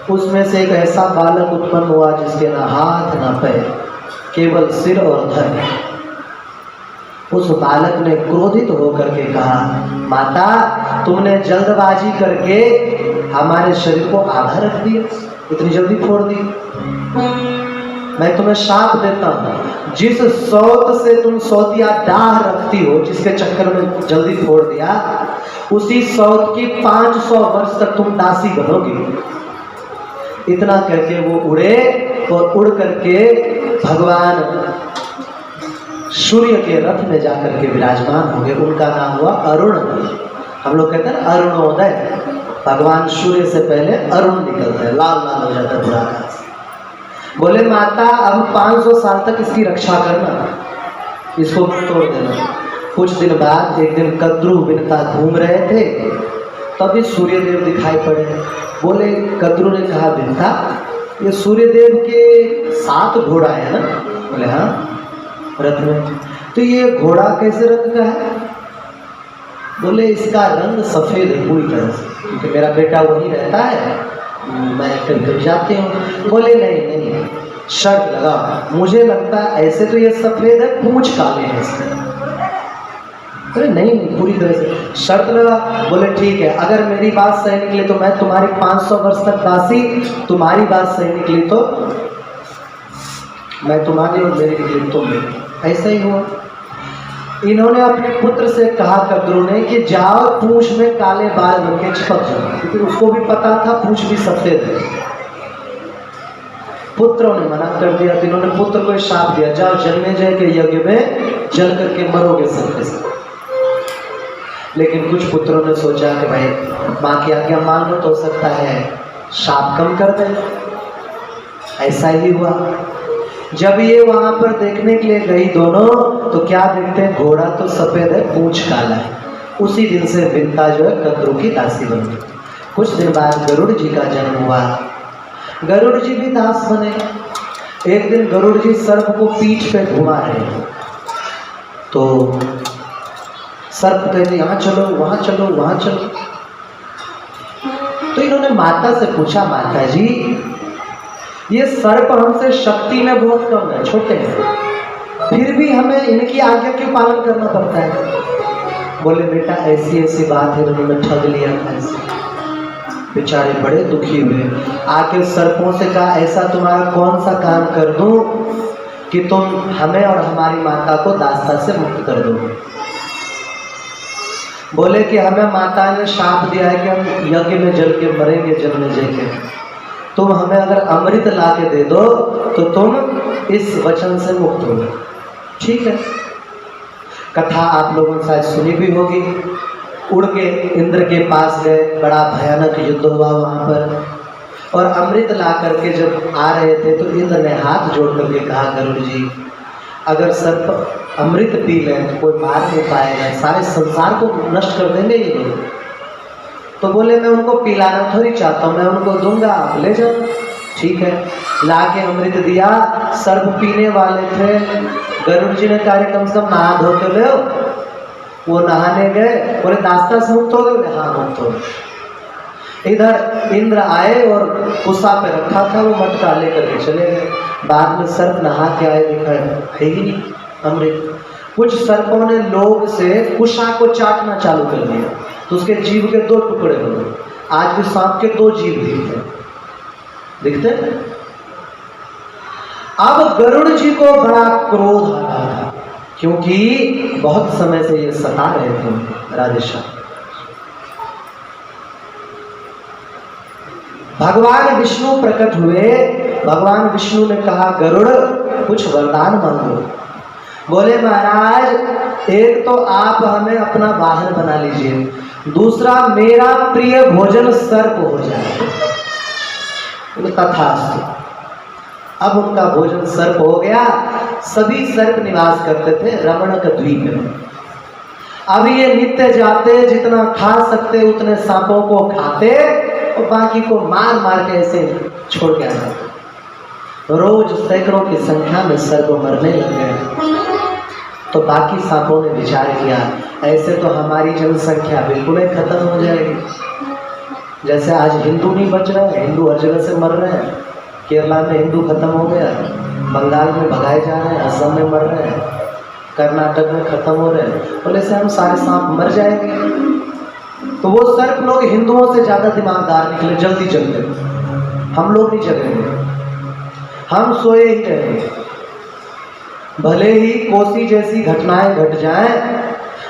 उसमें से एक ऐसा बालक उत्पन्न हुआ जिसके ना हाथ ना पैर, केवल सिर और धड़। उस बालक ने क्रोधित होकर के कहा, माता तुमने जल्दबाजी करके हमारे शरीर को आधा रख दिया, इतनी जल्दी फोड़ दी। मैं तुम्हें शाप देता हूँ, जिस सौत से तुम सौतिया डाह रखती हो, जिसके चक्कर में जल्दी फोड़ दिया, उसी सौत की 500 वर्ष तक तुम दासी बनोगी। इतना करके वो उड़े और उड़ करके भगवान सूर्य के रथ में जाकर के विराजमान हो गए। उनका नाम हुआ अरुण। हम लोग कहते हैं अरुणोदय। भगवान सूर्य से पहले अरुण निकलते हैं, लाल लाल हो जाता है पूरा आकाश। बोले माता अब 500 साल तक इसकी रक्षा करना, इसको तोड़ देना। कुछ दिन बाद एक दिन कद्रू विनता घूम रहे थे, तभी सूर्यदेव दिखाई पड़े। बोले कद्रू ने कहा, विनता ये सूर्यदेव के 7 घोड़ा है ना? बोले हाँ रथ में। तो ये घोड़ा कैसे रंग का है? बोले इसका रंग सफेद है पूरी तरह से, क्योंकि मेरा बेटा वही रहता है, मैं कभी जाती हूँ। बोले नहीं नहीं, शर्त लगा, मुझे लगता है ऐसे तो ये सफेद है, पूंछ काले हैं इसके। अरे नहीं नहीं, पूरी तरह से शर्त लगा। बोले ठीक है, अगर मेरी बात सही निकली तो मैं तुम्हारी 500 वर्ष तक दासी, तुम्हारी बात सही निकली तो मैं तुम्हारी और मेरी निकली तो मेरी। ऐसा ही हुआ। इन्होंने अपने पुत्र से कहा कद्रू ने कि जाओ पूंछ में काले बाल बन के चिपक जाओ, क्योंकि उसको भी पता था पूंछ भी सफेद है। पुत्रों ने मना कर दिया। तो इन्होंने पुत्र को शाप दिया, जाओ जन्मेजय के यज्ञ में जल करके मरोगे सबके सब। लेकिन कुछ पुत्रों ने सोचा कि भाई माँ की आज्ञा मान लो तो हो सकता है शाप कम कर दे। ऐसा ही हुआ। जब ये वहां पर देखने के लिए गई दोनों, तो क्या देखते हैं, घोड़ा तो सफेद है, पूंछ काला है। उसी दिन से विंता जो है कद्रू की दासी बन गई। कुछ दिन बाद गरुड़ जी का जन्म हुआ। गरुड़ जी भी दास बने। एक दिन गरुड़ जी सर्प को पीठ पे घुमा रहे, तो सर्प कहते यहाँ चलो वहां चलो वहां चलो। तो इन्होंने माता से पूछा, माता जी ये सर्प हमसे शक्ति में बहुत कम है, छोटे हैं, फिर भी हमें इनकी आज्ञा क्यों पालन करना पड़ता है? बोले बेटा ऐसी ऐसी बात है, उन्होंने ठग लिया था। ऐसे बेचारे बड़े दुखी हुए। आके सर्पों से कहा, ऐसा तुम्हारा कौन सा काम कर दूं कि तुम हमें और हमारी माता को दास्ता से मुक्त कर दोगे? बोले कि हमें माता ने शाप दिया है कि हम यज्ञ में जल के मरेंगे जन्मेजय के। तुम हमें अगर अमृत ला के दे दो तो तुम इस वचन से मुक्त होगे। ठीक है। कथा आप लोगों ने शायद सुनी भी होगी। उड़ के इंद्र के पास गए, बड़ा भयानक युद्ध हुआ वहां पर, और अमृत ला करके जब आ रहे थे तो इंद्र ने हाथ जोड़ करके कहा, गरुड़ जी अगर सर्प अमृत पी लें तो कोई मार नहीं पाएगा, सारे संसार को नष्ट कर देंगे ये लोग। तो बोले मैं उनको पिलाना थोड़ी चाहता हूँ, मैं उनको दूंगा, आप ले जाओ। ठीक है। लाके अमृत दिया, सर्प पीने वाले थे। गरुड़ जी ने कहा कम से कम नहा धो के ले। वो नहाने गए, बोले दास्ता से मुक्त हो गए? हाँ मुक्त हो गए। इधर इंद्र आए और कुसा पे रखा था, वो मटका लेकर के चले गए। बाद में सर्प नहा के आए, देखा है ही नहीं अमृत। कुछ सर्पों ने लोभ से कुशा को चाटना चालू कर दिया, तो उसके जीभ के 2 टुकड़े हो गए। आज भी सांप के 2 जीभ दिखते हैं। अब गरुड़ जी को बड़ा क्रोध आ रहा था, क्योंकि बहुत समय से ये सता रहे थे राधेश्याम। भगवान विष्णु प्रकट हुए। भगवान विष्णु ने कहा, गरुड़ कुछ वरदान मांगो। बोले महाराज एक तो आप हमें अपना वाहन बना लीजिए, दूसरा मेरा प्रिय भोजन सर्प हो जाए। तथास्तु। अब उनका भोजन सर्प हो गया। सभी सर्प निवास करते थे रमणक द्वीप में। अब ये नित्य जाते, जितना खा सकते उतने सांपों को खाते और बाकी को मार मार के ऐसे छोड़ के आ जाते। रोज सैकड़ों की संख्या में सर्प मरने लग गए। तो बाकी सांपों ने विचार किया, ऐसे तो हमारी जनसंख्या बिल्कुल ही खत्म हो जाएगी। जैसे आज हिंदू नहीं बच रहे, हिंदू हर जगह से मर रहे हैं। केरला में हिंदू खत्म हो गया, बंगाल में भगाए जा रहे हैं, असम में मर रहे हैं, कर्नाटक में खत्म हो रहे हैं। बोले से हम सारे सांप मर जाएंगे। तो वो सर्प लोग हिंदुओं से ज्यादा दिमागदार निकले, जल्दी जगते। हम लोग नहीं जगेंगे, हम सोए ही रहेंगे। भले ही कोसी जैसी घटनाएं घट जाएं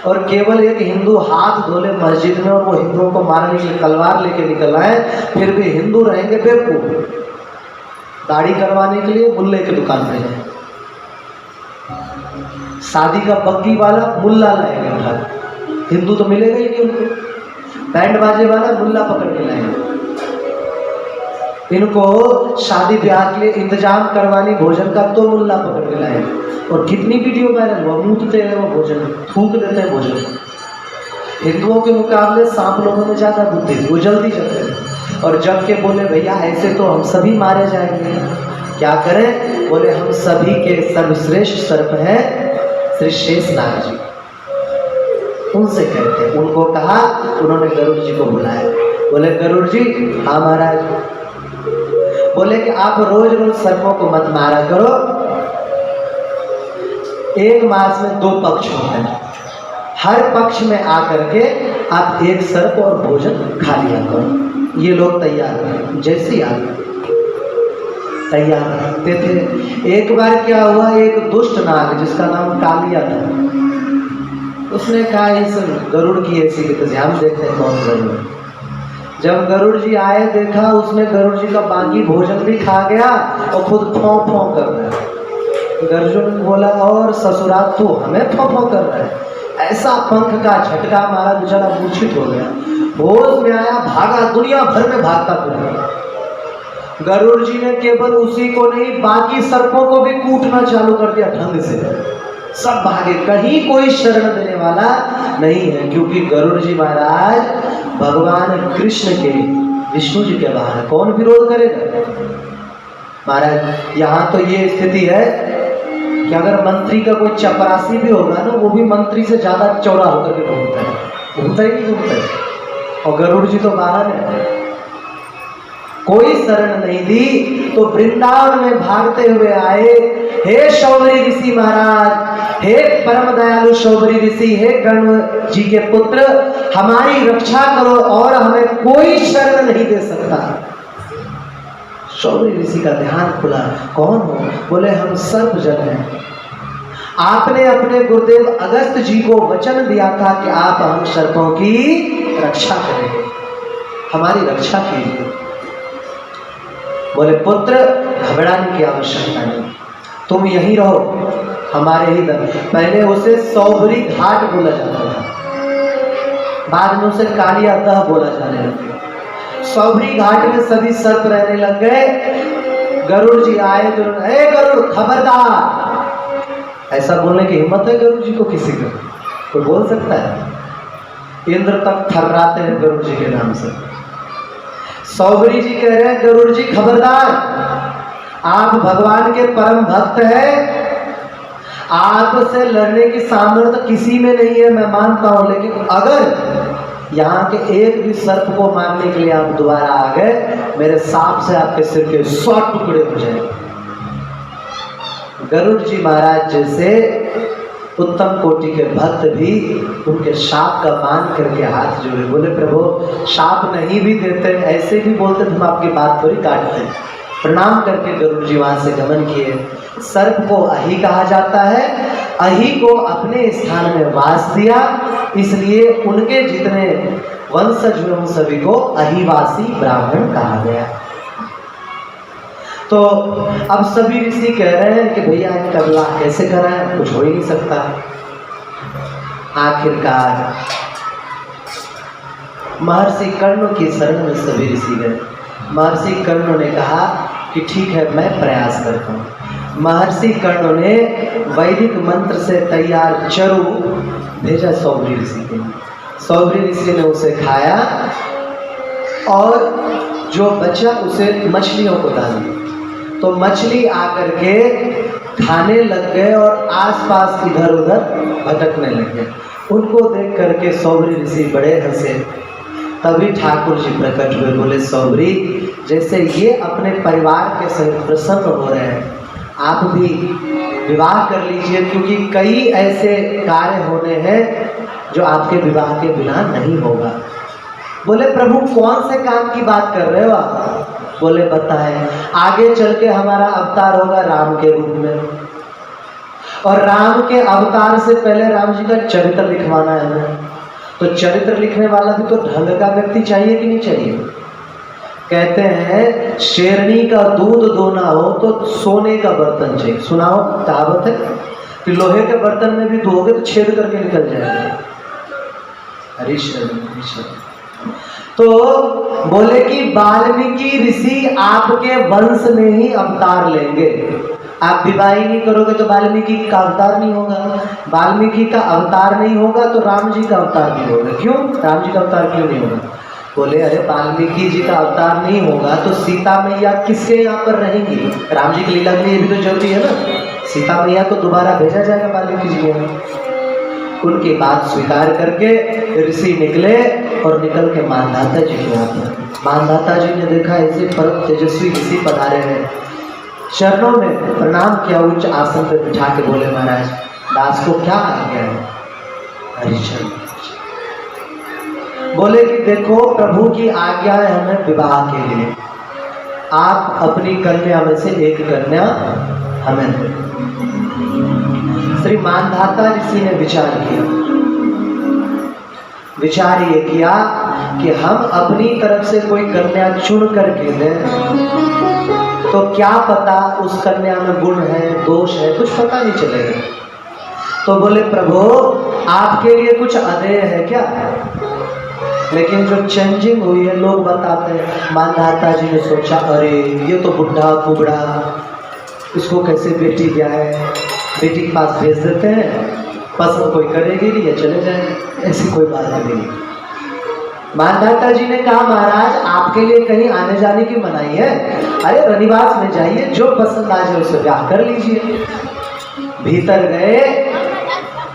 और केवल एक हिंदू हाथ धोले मस्जिद में और वो हिंदुओं को मारने के लिए तलवार लेके निकल आए, फिर भी हिंदू रहेंगे बेवकूफ। दाढ़ी करवाने के लिए मुल्ले की दुकान पे जाए, शादी का बग्गी वाला मुल्ला लाएंगे उठा, हिंदू तो मिलेगा ही नहीं उनको। बैंड बाजे वाला मुल्ला पकड़ के लाएंगे। इनको शादी ब्याह के लिए इंतजाम करवानी भोजन का, तो मुल्ला पकड़ के लाएंगे। और कितनी वीडियो वायरल हुआ, मूतते हैं वो भोजन, थूक देते हैं भोजन। हिंदुओं के मुकाबले सांप लोगों में ज्यादा बुद्धि, वो जल्दी जगते हैं। और जब के बोले भैया ऐसे तो हम सभी मारे जाएंगे, क्या करें? बोले हम सभी के सर्वश्रेष्ठ सर्प हैं श्री शेषनाग जी, उनसे कहते हैं। उनको कहा, उन्होंने गरुड़ जी को बुलाया। बोले गरुड़ जी, हाँ महाराज। बोले कि आप रोज रोज सर्पों को मत मारा करो, एक मास में 2 पक्ष होते हैं, हर पक्ष में आकर के आप एक सर्प और भोजन खा लिया करो। ये लोग तैयार हैं, जैसे आप तैयार रखते थे। एक बार क्या हुआ, एक दुष्ट नाग जिसका नाम कालिया था, उसने कहा इस गरुड़ की ऐसी कि हम देखते हैं कौन गरुड़। जब गरुड़ जी आए, देखा उसने गरुड़ जी का बाकी भोजन भी खा गया और खुद फौं फौं कर रहा है। गरुड़ ने बोला, और ससुरा तू हमें फौं फौं कर रहा है। ऐसा पंख का झटका मारा, बेचारा मूर्छित हो गया। होश में आया, भागा, दुनिया भर में भागता फिरा। गरुड़ जी ने केवल उसी को नहीं, बाकी सर्पों को भी कूटना चालू कर दिया ढंग से। सब भागे, कहीं कोई शरण देने वाला नहीं है, क्योंकि गरुड़ जी महाराज भगवान कृष्ण के, विष्णु जी के बाहर कौन विरोध करेगा महाराज। यहाँ तो ये स्थिति है कि अगर मंत्री का कोई चपरासी भी होगा ना, वो भी मंत्री से ज्यादा चौड़ा होकर के घूमता है, घूमता ही नहीं घूमता है। और गरुड़ जी तो बाहर है, कोई शरण नहीं दी। तो वृंदावन में भागते हुए आए, हे शौबरी ऋषि महाराज, हे परम दयालु शौबरी ऋषि, हे गण जी के पुत्र, हमारी रक्षा करो और हमें कोई शरण नहीं दे सकता। शौबरी ऋषि का ध्यान खुला, कौन हो? बोले हम सर्प जन हैं। आपने अपने गुरुदेव अगस्त जी को वचन दिया था कि आप हम सर्पों की रक्षा करेंगे, हमारी रक्षा कीजिए। बोले पुत्र घबराने की आवश्यकता नहीं, तुम यहीं रहो हमारे ही दर। पहले उसे सौबरी घाट बोला जाता था, बाद में उसे कालिया दह बोला जाने लगा। सौबरी घाट में सभी सर्प रहने लग गए। गरुड़ जी आए तो, हे गरुड़ खबरदार। ऐसा बोलने की हिम्मत है गरुड़ जी को किसी को? कोई बोल सकता है? इंद्र तक थर्राते हैं गरुड़ जी के नाम से। सौबरी जी कह रहे हैं, गरुड़ जी खबरदार, आप भगवान के परम भक्त हैं, आपसे लड़ने की सामर्थ्य किसी में नहीं है, मैं मानता हूं, लेकिन अगर यहाँ के एक भी सर्प को मारने के लिए आप दोबारा आ गए, मेरे सांप से आपके सिर के 100 टुकड़े हो जाएंगे। गरुड़ जी महाराज जैसे उत्तम कोटि के भक्त भी उनके शाप का मान करके हाथ जोड़े। बोले प्रभु शाप नहीं भी देते, ऐसे भी बोलते हम आपकी बात थोड़ी काटते। प्रणाम करके गरुड़ जी वहां से गमन किए। सर्प को अहि कहा जाता है, अहि को अपने स्थान में वास दिया, इसलिए उनके जितने वंशज हुए उन सभी को अहिवासी ब्राह्मण कहा गया। तो अब सभी ऋषि कह रहे हैं कि भैया इनका विवाह कैसे कराएं, कुछ हो ही नहीं सकता। आखिरकार महर्षि कर्ण की शरण में सभी ऋषि गए। महर्षि कर्ण ने कहा कि ठीक है मैं प्रयास करता हूँ। महर्षि कर्ण ने वैदिक मंत्र से तैयार चरु भेजा सौभरी ऋषि के। सौभरी ऋषि ने उसे खाया और जो बचा उसे मछलियों को डाल दिया। तो मछली आकर के खाने लग गए और आसपास इधर उधर भटकने लग गए। उनको देख करके सौभरी ऋषि बड़े हंसे। तभी ठाकुर जी प्रकट हुए, बोले सौभरी जैसे ये अपने परिवार के सहित प्रसन्न हो रहे हैं, आप भी विवाह कर लीजिए, क्योंकि कई ऐसे कार्य होने हैं जो आपके विवाह के बिना नहीं होगा। बोले प्रभु कौन से काम की बात कर रहे हो आप? बोले बताएं, आगे चल के हमारा अवतार होगा राम के रूप में, और राम के अवतार से पहले राम जी का चरित्र लिखवाना है हमें। तो चरित्र लिखने वाला भी तो ढंग का व्यक्ति चाहिए कि नहीं चाहिए? कहते हैं शेरनी का दूध दोना हो तो सोने का बर्तन चाहिए। सुनाओ, कहावत है कि लोहे के बर्तन में भी धोगे तो छेद करके निकल जाएगा। हरीश्वर तो बोले कि वाल्मीकि ऋषि आपके वंश में ही अवतार लेंगे। आप विवाह ही नहीं करोगे तो वाल्मीकि का अवतार नहीं होगा, वाल्मीकि का अवतार नहीं होगा तो राम जी का अवतार नहीं होगा। क्यों राम जी का अवतार क्यों नहीं होगा? बोले अरे वाल्मीकि जी का अवतार नहीं होगा तो सीता मैया किसके यहाँ पर रहेंगी? राम जी की लीला के लिए भी तो जरूरी है ना। सीता मैया को दोबारा भेजा जाएगा वाल्मीकि जी के यहाँ। उनकी बात स्वीकार करके ऋषि निकले और निकल के मानधाता जी के यहाँ पर। मानधाता जी ने देखा ऐसे परम तेजस्वी ऋषि पधारे हैं, चरणों में प्रणाम किया, उच्च आसन पर बिठा के बोले महाराज दास को क्या आ गया है? हरिचरण बोले कि देखो प्रभु की आज्ञा है हमें विवाह के लिए, आप अपनी कन्या में से एक कन्या हमें दे। श्री मानधाता ऋषि ने विचार किया, विचार ये किया कि हम अपनी तरफ से कोई कन्या चुन करके दें तो क्या पता उस कन्या में गुण है दोष है कुछ पता नहीं चलेगा। तो बोले प्रभु आपके लिए कुछ अदेय है क्या? लेकिन जो चेंजिंग हुई है लोग बताते हैं। मानधाता जी ने सोचा अरे ये तो बुढ़ा कुबड़ा, इसको कैसे बेटी ब्याहे, बेटी के पास भेज देते हैं, पसंद कोई करेगी नहीं या चले जाए, ऐसी कोई बात नहीं। मानधाता जी ने कहा महाराज आपके लिए कहीं आने जाने की मनाही है? अरे रनिवास में जाइए, जो पसंद आ जाए उसे ब्याह कर लीजिए। भीतर गए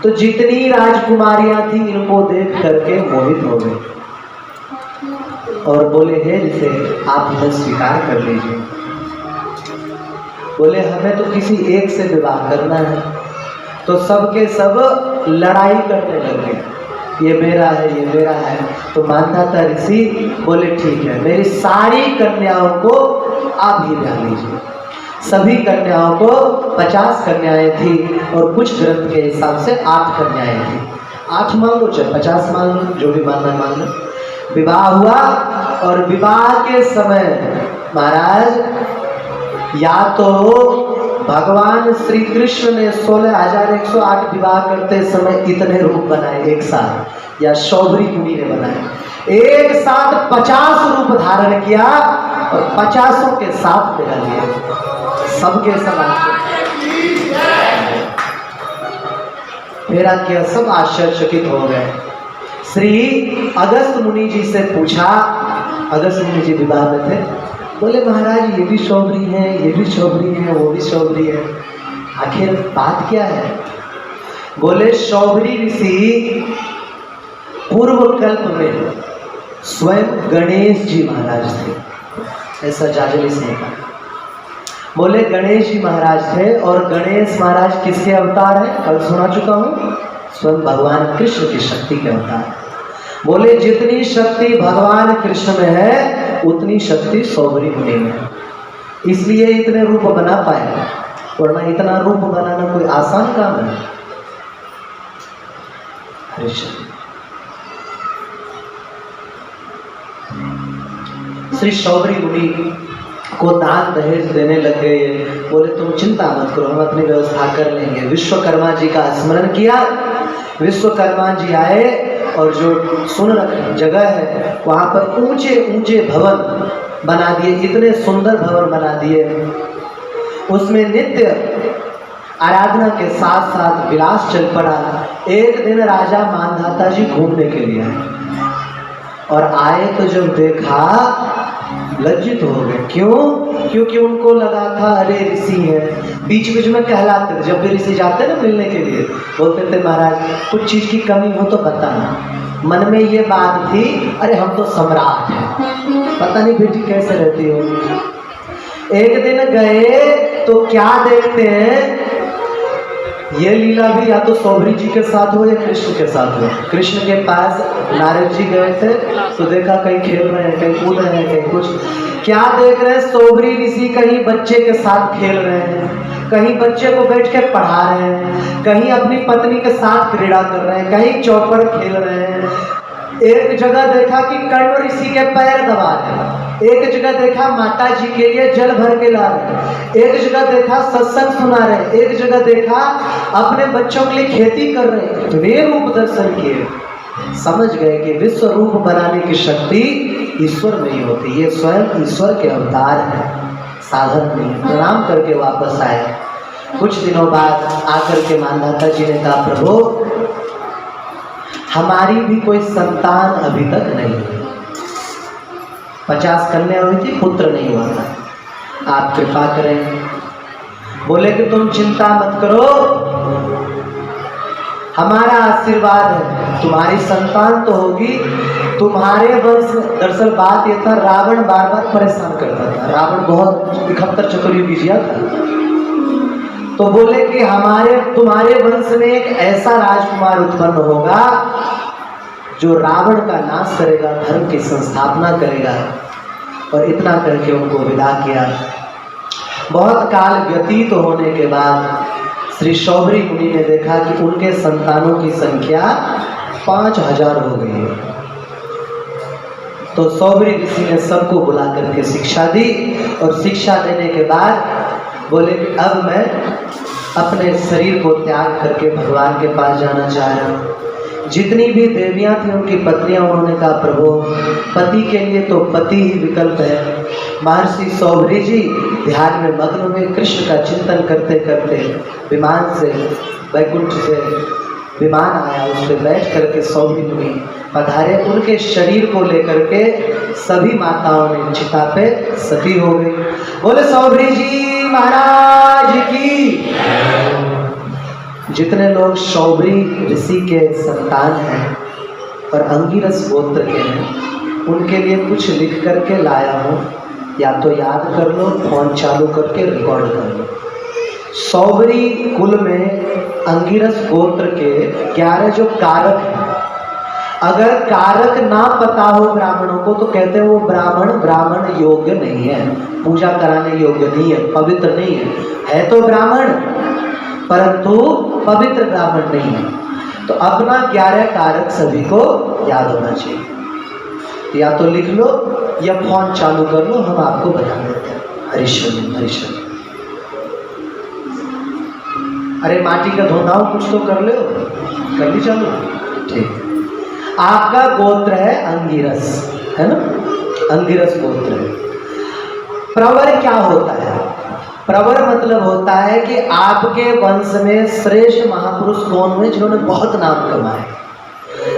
तो जितनी राजकुमारियां थी इनको देख करके मोहित हो गए और बोले हे ऋषि आप इन्हें स्वीकार कर लीजिए। बोले हमें तो किसी एक से विवाह करना है। तो सबके सब लड़ाई करने लगे, ये मेरा है ये मेरा है। तो मानधाता ऋषि बोले ठीक है मेरी सारी कन्याओं को आप ही ब्याह लीजिए। सभी कन्याओं को 50 कन्याएं थी और कुछ ग्रंथ के हिसाब से 8 कन्याएं थी। 8 मान लो चाहे 50 मान लो, जो भी मानना मान लो। विवाह हुआ और विवाह के समय महाराज या तो भगवान श्री कृष्ण ने 16,108 विवाह करते समय इतने रूप बनाए एक साथ, या सौभरी मुनि ने बनाए एक साथ 50 रूप धारण किया और 50 के साथ मिला लिया, सबके सब मेरा किया, सब आश्चर्यचकित हो गए। श्री अगस्त मुनि जी से पूछा, अगस्त मुनि जी विवाह में थे, बोले महाराज ये भी सौभरी है ये भी सौभरी है वो भी सौभरी है, आखिर बात क्या है? बोले सौभरी ऋषि पूर्व कल्प में स्वयं गणेश जी महाराज थे, ऐसा जाजली से कहा। बोले गणेश जी महाराज थे और गणेश महाराज किसके अवतार हैं? कल सुना चुका हूँ, स्वयं भगवान कृष्ण की शक्ति के अवतार। बोले जितनी शक्ति भगवान कृष्ण में है उतनी शक्ति सौभरी मुनि में है, इसलिए इतने रूप बना पाए, वरना इतना रूप बनाना कोई आसान काम है। श्री सौभरी मुनि को दान दहेज देने लग गए। बोले तुम चिंता मत करो हम अपनी व्यवस्था कर लेंगे। विश्वकर्मा जी का स्मरण किया, विश्वकर्मा जी आए और जो सुन जगह है वहाँ पर ऊंचे ऊंचे भवन बना दिए, इतने सुंदर भवन बना दिए। उसमें नित्य आराधना के साथ साथ विलास चल पड़ा। एक दिन राजा मानधाता जी घूमने के लिए आए और आए तो जब देखा लज्जित हो गए। क्यों? क्योंकि उनको लगा था अरे ऋषि है। बीच बीच में कहलाते थे, जब भी ऋषि जाते ना मिलने के लिए बोलते थे महाराज कुछ चीज की कमी हो तो बताना। मन में ये बात थी अरे हम तो सम्राट हैं, पता नहीं बेटी कैसे रहती हो। एक दिन गए तो क्या देखते हैं, ये लीला भी या तो सौभरी जी के साथ हो या कृष्ण के साथ हो। कृष्ण के पास नारद जी गए थे तो देखा कहीं खेल रहे हैं, कहीं कूद रहे हैं, कहीं कुछ। क्या देख रहे हैं? सौभरी ऋषि कहीं बच्चे के साथ खेल रहे हैं, कहीं बच्चे को बैठ के पढ़ा रहे हैं, कहीं अपनी पत्नी के साथ क्रीड़ा कर रहे हैं, कहीं चौपड़ खेल रहे हैं। एक जगह देखा कि कर्ण ऋषि के पैर दबा रहे, एक जगह देखा माता जी के लिए जल भर के ला रहे, एक जगह देखा सत्संग सुना रहे, एक जगह देखा अपने बच्चों के लिए खेती कर रहे। इतने रूप दर्शन किए, समझ गए कि विश्व रूप बनाने की शक्ति ईश्वर में ही होती। ये स्वयं ईश्वर के अवतार है, साधन नहीं। प्रणाम करके वापस आए। कुछ दिनों बाद आकर के मानधाता जी ने कहा प्रभु हमारी भी कोई संतान अभी तक नहीं हुई, 50 कन्या हुई थी, पुत्र नहीं हुआ था, आप कृपा करें। बोले कि तुम चिंता मत करो, हमारा आशीर्वाद है, तुम्हारी संतान तो होगी, तुम्हारे वंश। दरअसल बात ये था रावण बार बार परेशान करता था, रावण बहुत 71 चतुर्युगी जिया था। तो बोले कि तुम्हारे वंश में एक ऐसा राजकुमार उत्पन्न होगा जो रावण का नाश करेगा, धर्म की संस्थापना करेगा। और इतना करके उनको विदा किया। बहुत काल व्यतीत होने के बाद श्री सौभरी मुनि ने देखा कि उनके संतानों की संख्या 5000 हो गई है। तो सौभरी ऋषि ने सबको बुला करके शिक्षा दी और शिक्षा देने के बाद बोले कि अब मैं अपने शरीर को त्याग करके भगवान के पास जाना चाह रहा हूँ। जितनी भी देवियां थी उनकी पत्नियां, उन्होंने कहा प्रभु पति के लिए तो पति ही विकल्प है। महर्षि सौभरी जी ध्यान में मग्न हुए, कृष्ण का चिंतन करते करते विमान से, वैकुंठ से विमान आया, उस पर बैठ करके सौभरी मुनि पधारे। उनके शरीर को लेकर के सभी माताओं ने चिता पे सती हो गई। बोले सौभरी जी महाराज की। जितने लोग सौभरी ऋषि के संतान हैं और अंगिरस गोत्र के हैं, उनके लिए कुछ लिख करके लाया हूँ, या तो याद कर लो, फोन चालू करके रिकॉर्ड कर लो। सौभरी कुल में अंगिरस गोत्र के 11 जो कारक हैं, अगर कारक ना पता हो ब्राह्मणों को तो कहते हैं वो ब्राह्मण योग्य नहीं है, पूजा कराने योग्य नहीं है, पवित्र नहीं है तो ब्राह्मण, परंतु पवित्र ब्राह्मण नहीं है। तो अपना 11 कारक सभी को याद होना चाहिए। या तो लिख लो या फोन चालू कर लो, हम आपको बता देते हैं। हरिश्चंद्र हरिश्चंद्र। अरे माटी का धोनाओ कुछ तो कर लो, कर ली चालू, ठीक। आपका गोत्र है अंगिरस, है ना, अंगिरस गोत्र है। प्रवर क्या होता है? प्रवर मतलब होता है कि आपके वंश में श्रेष्ठ महापुरुष कौन हुए जिन्होंने बहुत नाम कमाए।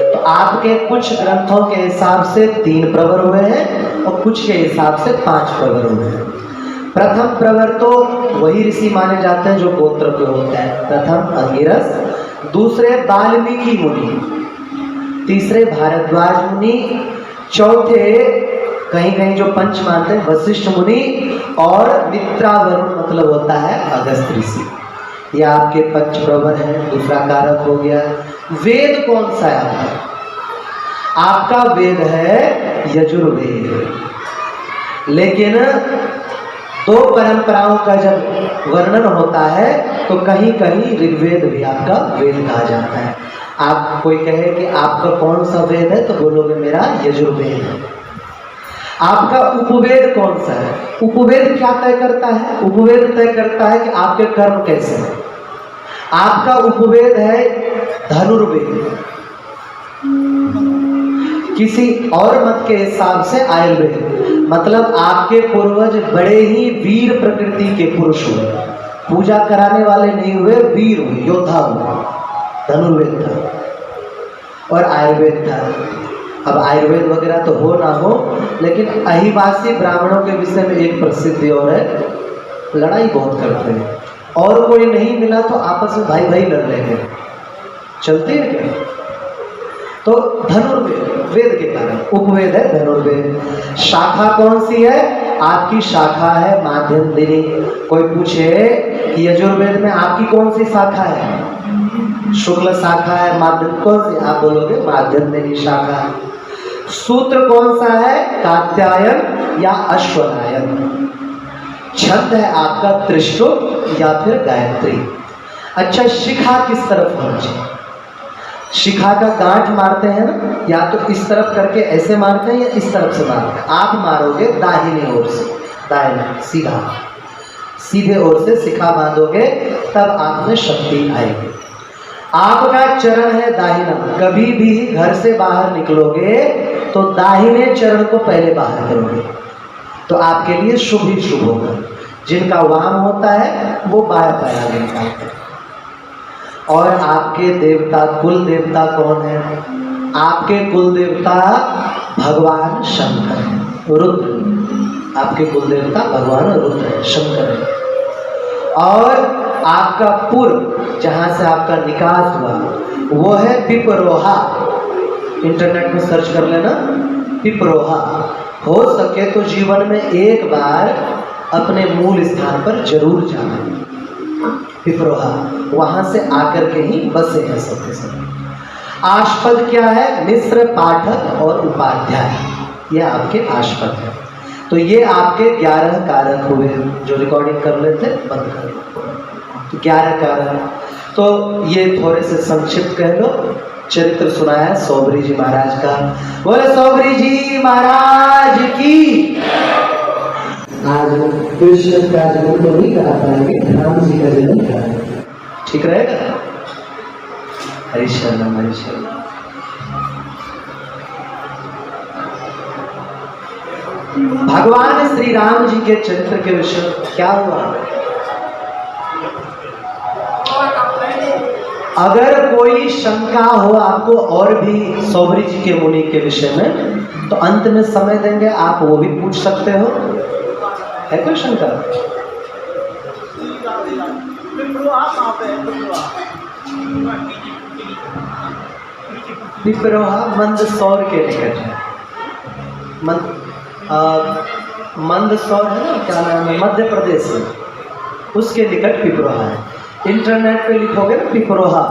तो आपके कुछ ग्रंथों के हिसाब से 3 प्रवर हुए हैं और कुछ के हिसाब से 5 प्रवर हुए हैं। प्रथम प्रवर तो वही ऋषि माने जाते हैं जो गोत्र के होते हैं। प्रथम अंगिरस, दूसरे वाल्मीकि मुनि, तीसरे भारद्वाज मुनि, चौथे कहीं कहीं जो पंच मानते हैं वशिष्ठ मुनि, और मित्रावरुण मतलब होता है अगस्त ऋषि। ये आपके पंच प्रवर हैं। दूसरा कारक हो गया। वेद कौन सा है आपका? आपका वेद है यजुर्वेद। लेकिन 2 परंपराओं का जब वर्णन होता है तो कहीं कहीं ऋग्वेद भी आपका वेद कहा जाता है। आप कोई कहे कि आपका कौन सा वेद है तो बोलोगे मेरा यजुर्वेद है। आपका उपवेद कौन सा है? उपवेद क्या तय करता है? उपवेद तय करता है कि आपके कर्म कैसे हैं। आपका उपवेद है धनुर्वेद। किसी और मत के हिसाब से आयुर्वेद मतलब आपके पूर्वज बड़े ही वीर प्रकृति के पुरुष हुए, पूजा कराने वाले नहीं हुए, वीर हुए, योद्धा हुए, धनुर्वेद था और आयुर्वेद था। अब आयुर्वेद वगैरह तो हो ना हो, लेकिन अहिवासी ब्राह्मणों के विषय में एक प्रसिद्धि और है, लड़ाई बहुत करते हैं और कोई नहीं मिला तो आपस में भाई भाई लड़ लेंगे, चलते हैं क्या? तो धनुर्वेद, वेद के कारण उपवेद है धनुर्वेद। शाखा कौन सी है? आपकी शाखा है माध्यन्दिनी। कोई पूछे कि यजुर्वेद में आपकी कौन सी शाखा है? शुक्ल शाखा है, माध्यम कौन सी? आप बोलोगे माध्यन्दिनी शाखा है। सूत्र कौन सा है? कात्यायन या अश्वनायन। छंद है आपका त्रिशुल या फिर गायत्री। अच्छा, शिखा किस तरफ होनी चाहिए? शिखा का गांठ मारते हैं ना, या तो इस तरफ करके ऐसे मारते हैं या इस तरफ से मारते हैं। आप मारोगे दाहिनी ओर से, दाहिने सीधा सीधे ओर से शिखा बांधोगे तब आप में शक्ति आएगी। आपका चरण है दाहिना, कभी भी घर से बाहर निकलोगे तो दाहिने चरण को पहले बाहर करोगे तो आपके लिए शुभ ही शुभ होगा। जिनका वाम होता है वो बाया पाया निकालते हैं। और आपके देवता, कुल देवता कौन है? आपके कुल देवता भगवान शंकर है, रुद्र। आपके कुल देवता भगवान रुद्र है, शंकर है। और आपका पूर्व जहां से आपका निकास हुआ वो है पिपरोहा। इंटरनेट में सर्च कर लेना पिपरोहा। हो सके तो जीवन में एक बार अपने मूल स्थान पर जरूर जाना। पिपरोहा वहां से आकर के ही बसे हैं सबके सब। आशपद क्या है? मिश्र, पाठक और उपाध्याय, ये आपके आशपद है। तो ये आपके 11 कारक हुए जो रिकॉर्डिंग कर लेते बंद कर लो। 11 कारक। तो ये थोड़े से संक्षिप्त कह लो। चरित्र सुनाया सौबरी जी महाराज का। बोले सौबरी जी महाराज की। आज कृष्ण का जन्म तो नहीं करा पाएंगे, राम जी का जन्म कराएंगे, ठीक रहेगा? हरिशरण हरिशरण। भगवान श्री राम जी के चरित्र के विषय क्या हुआ? अगर कोई शंका हो आपको और भी सौबरी जी के मुनि के विषय में तो अंत में समय देंगे, आप वो भी पूछ सकते हो। है कोई शंका? पिपरोहा मंदसौर के निकट है। मंदसौर है ना, क्या नाम है, मध्य प्रदेश में, उसके निकट पिपरोहा है। इंटरनेट पे लिखोगे ना पिपरोहा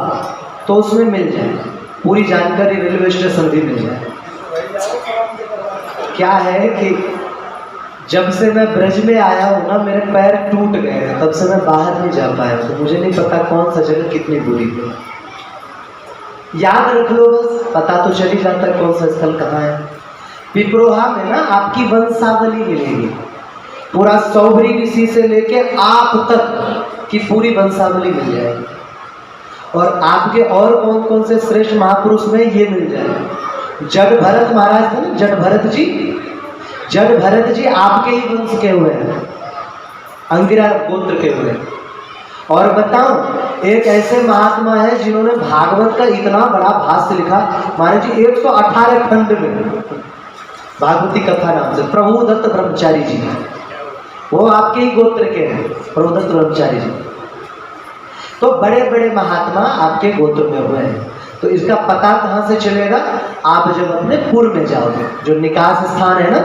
तो उसमें मिल जाए पूरी जानकारी, रेलवे स्टेशन भी मिल जाए। क्या है कि जब से मैं ब्रज में आया हूँ ना, मेरे पैर टूट गए, तब से मैं बाहर नहीं जा पाया, तो मुझे नहीं पता कौन सा जगह कितनी दूरी पे। याद रख लो बस, पता तो चल ही जाता है कौन सा स्थल कहाँ है। पिपरोहा में ना आपकी वंशावली मिलेगी, पूरा सौबरी ऋषि से लेके आप तक की पूरी वंशावली मिल जाएगी। और आपके और कौन कौन से श्रेष्ठ महापुरुष में ये मिल जाएगा। जड भरत महाराज थे ना, जड भरत जी, जड भरत जी आपके ही वंश के हुए हैं, अंगिरा गोत्र के हुए। और बताऊं, एक ऐसे महात्मा है जिन्होंने भागवत का इतना बड़ा भाष्य लिखा, महाराज जी 118 खंड में, भागवती कथा नाम से, प्रभुदत्त ब्रह्मचारी जी, वो आपके ही गोत्र के हैं, प्रभुदत्त ब्रह्मचारी जी। तो बड़े बड़े महात्मा आपके गोत्र में हुए हैं। तो इसका पता कहाँ से चलेगा? आप जब अपने पूर्व में जाओगे, जो निकास स्थान है ना,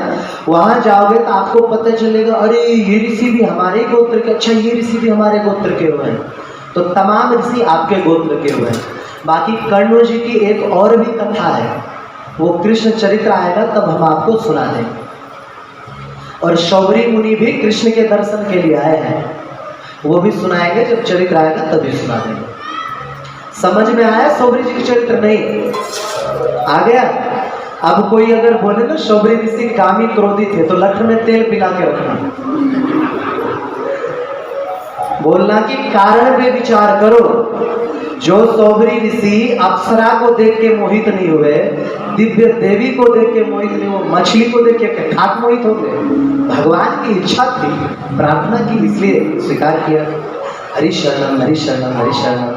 वहां जाओगे तो आपको पता चलेगा, अरे ये ऋषि भी हमारे गोत्र के, अच्छा ये ऋषि भी हमारे गोत्र के हुए हैं। तो तमाम ऋषि आपके गोत्र के हुए हैं। बाकी कर्ण जी की एक और भी कथा है, वो कृष्ण चरित्र आएगा तब हम आपको सुना देंगे। और सौबरी मुनि भी कृष्ण के दर्शन के लिए आए हैं, वो भी सुनाएंगे, जब चरित्र आएगा तभी सुना देंगे। समझ में आया सौबरी जी का चरित्र? नहीं आ गया? अब कोई अगर बोले ना सौबरी ऋषि कामी क्रोधी थे, तो लठ में तेल पिला के रखना, बोलना कि कारण पे विचार करो। जो सौबरी ऋषि अप्सरा को देख के मोहित नहीं हुए, दिव्य देवी को देख के मोहित नहीं, वो मछली को देख के ठाक मोहित हो गए। भगवान की इच्छा थी, प्रार्थना की, इसलिए स्वीकार किया। हरि शरणम हरि शरणम हरि शरणम।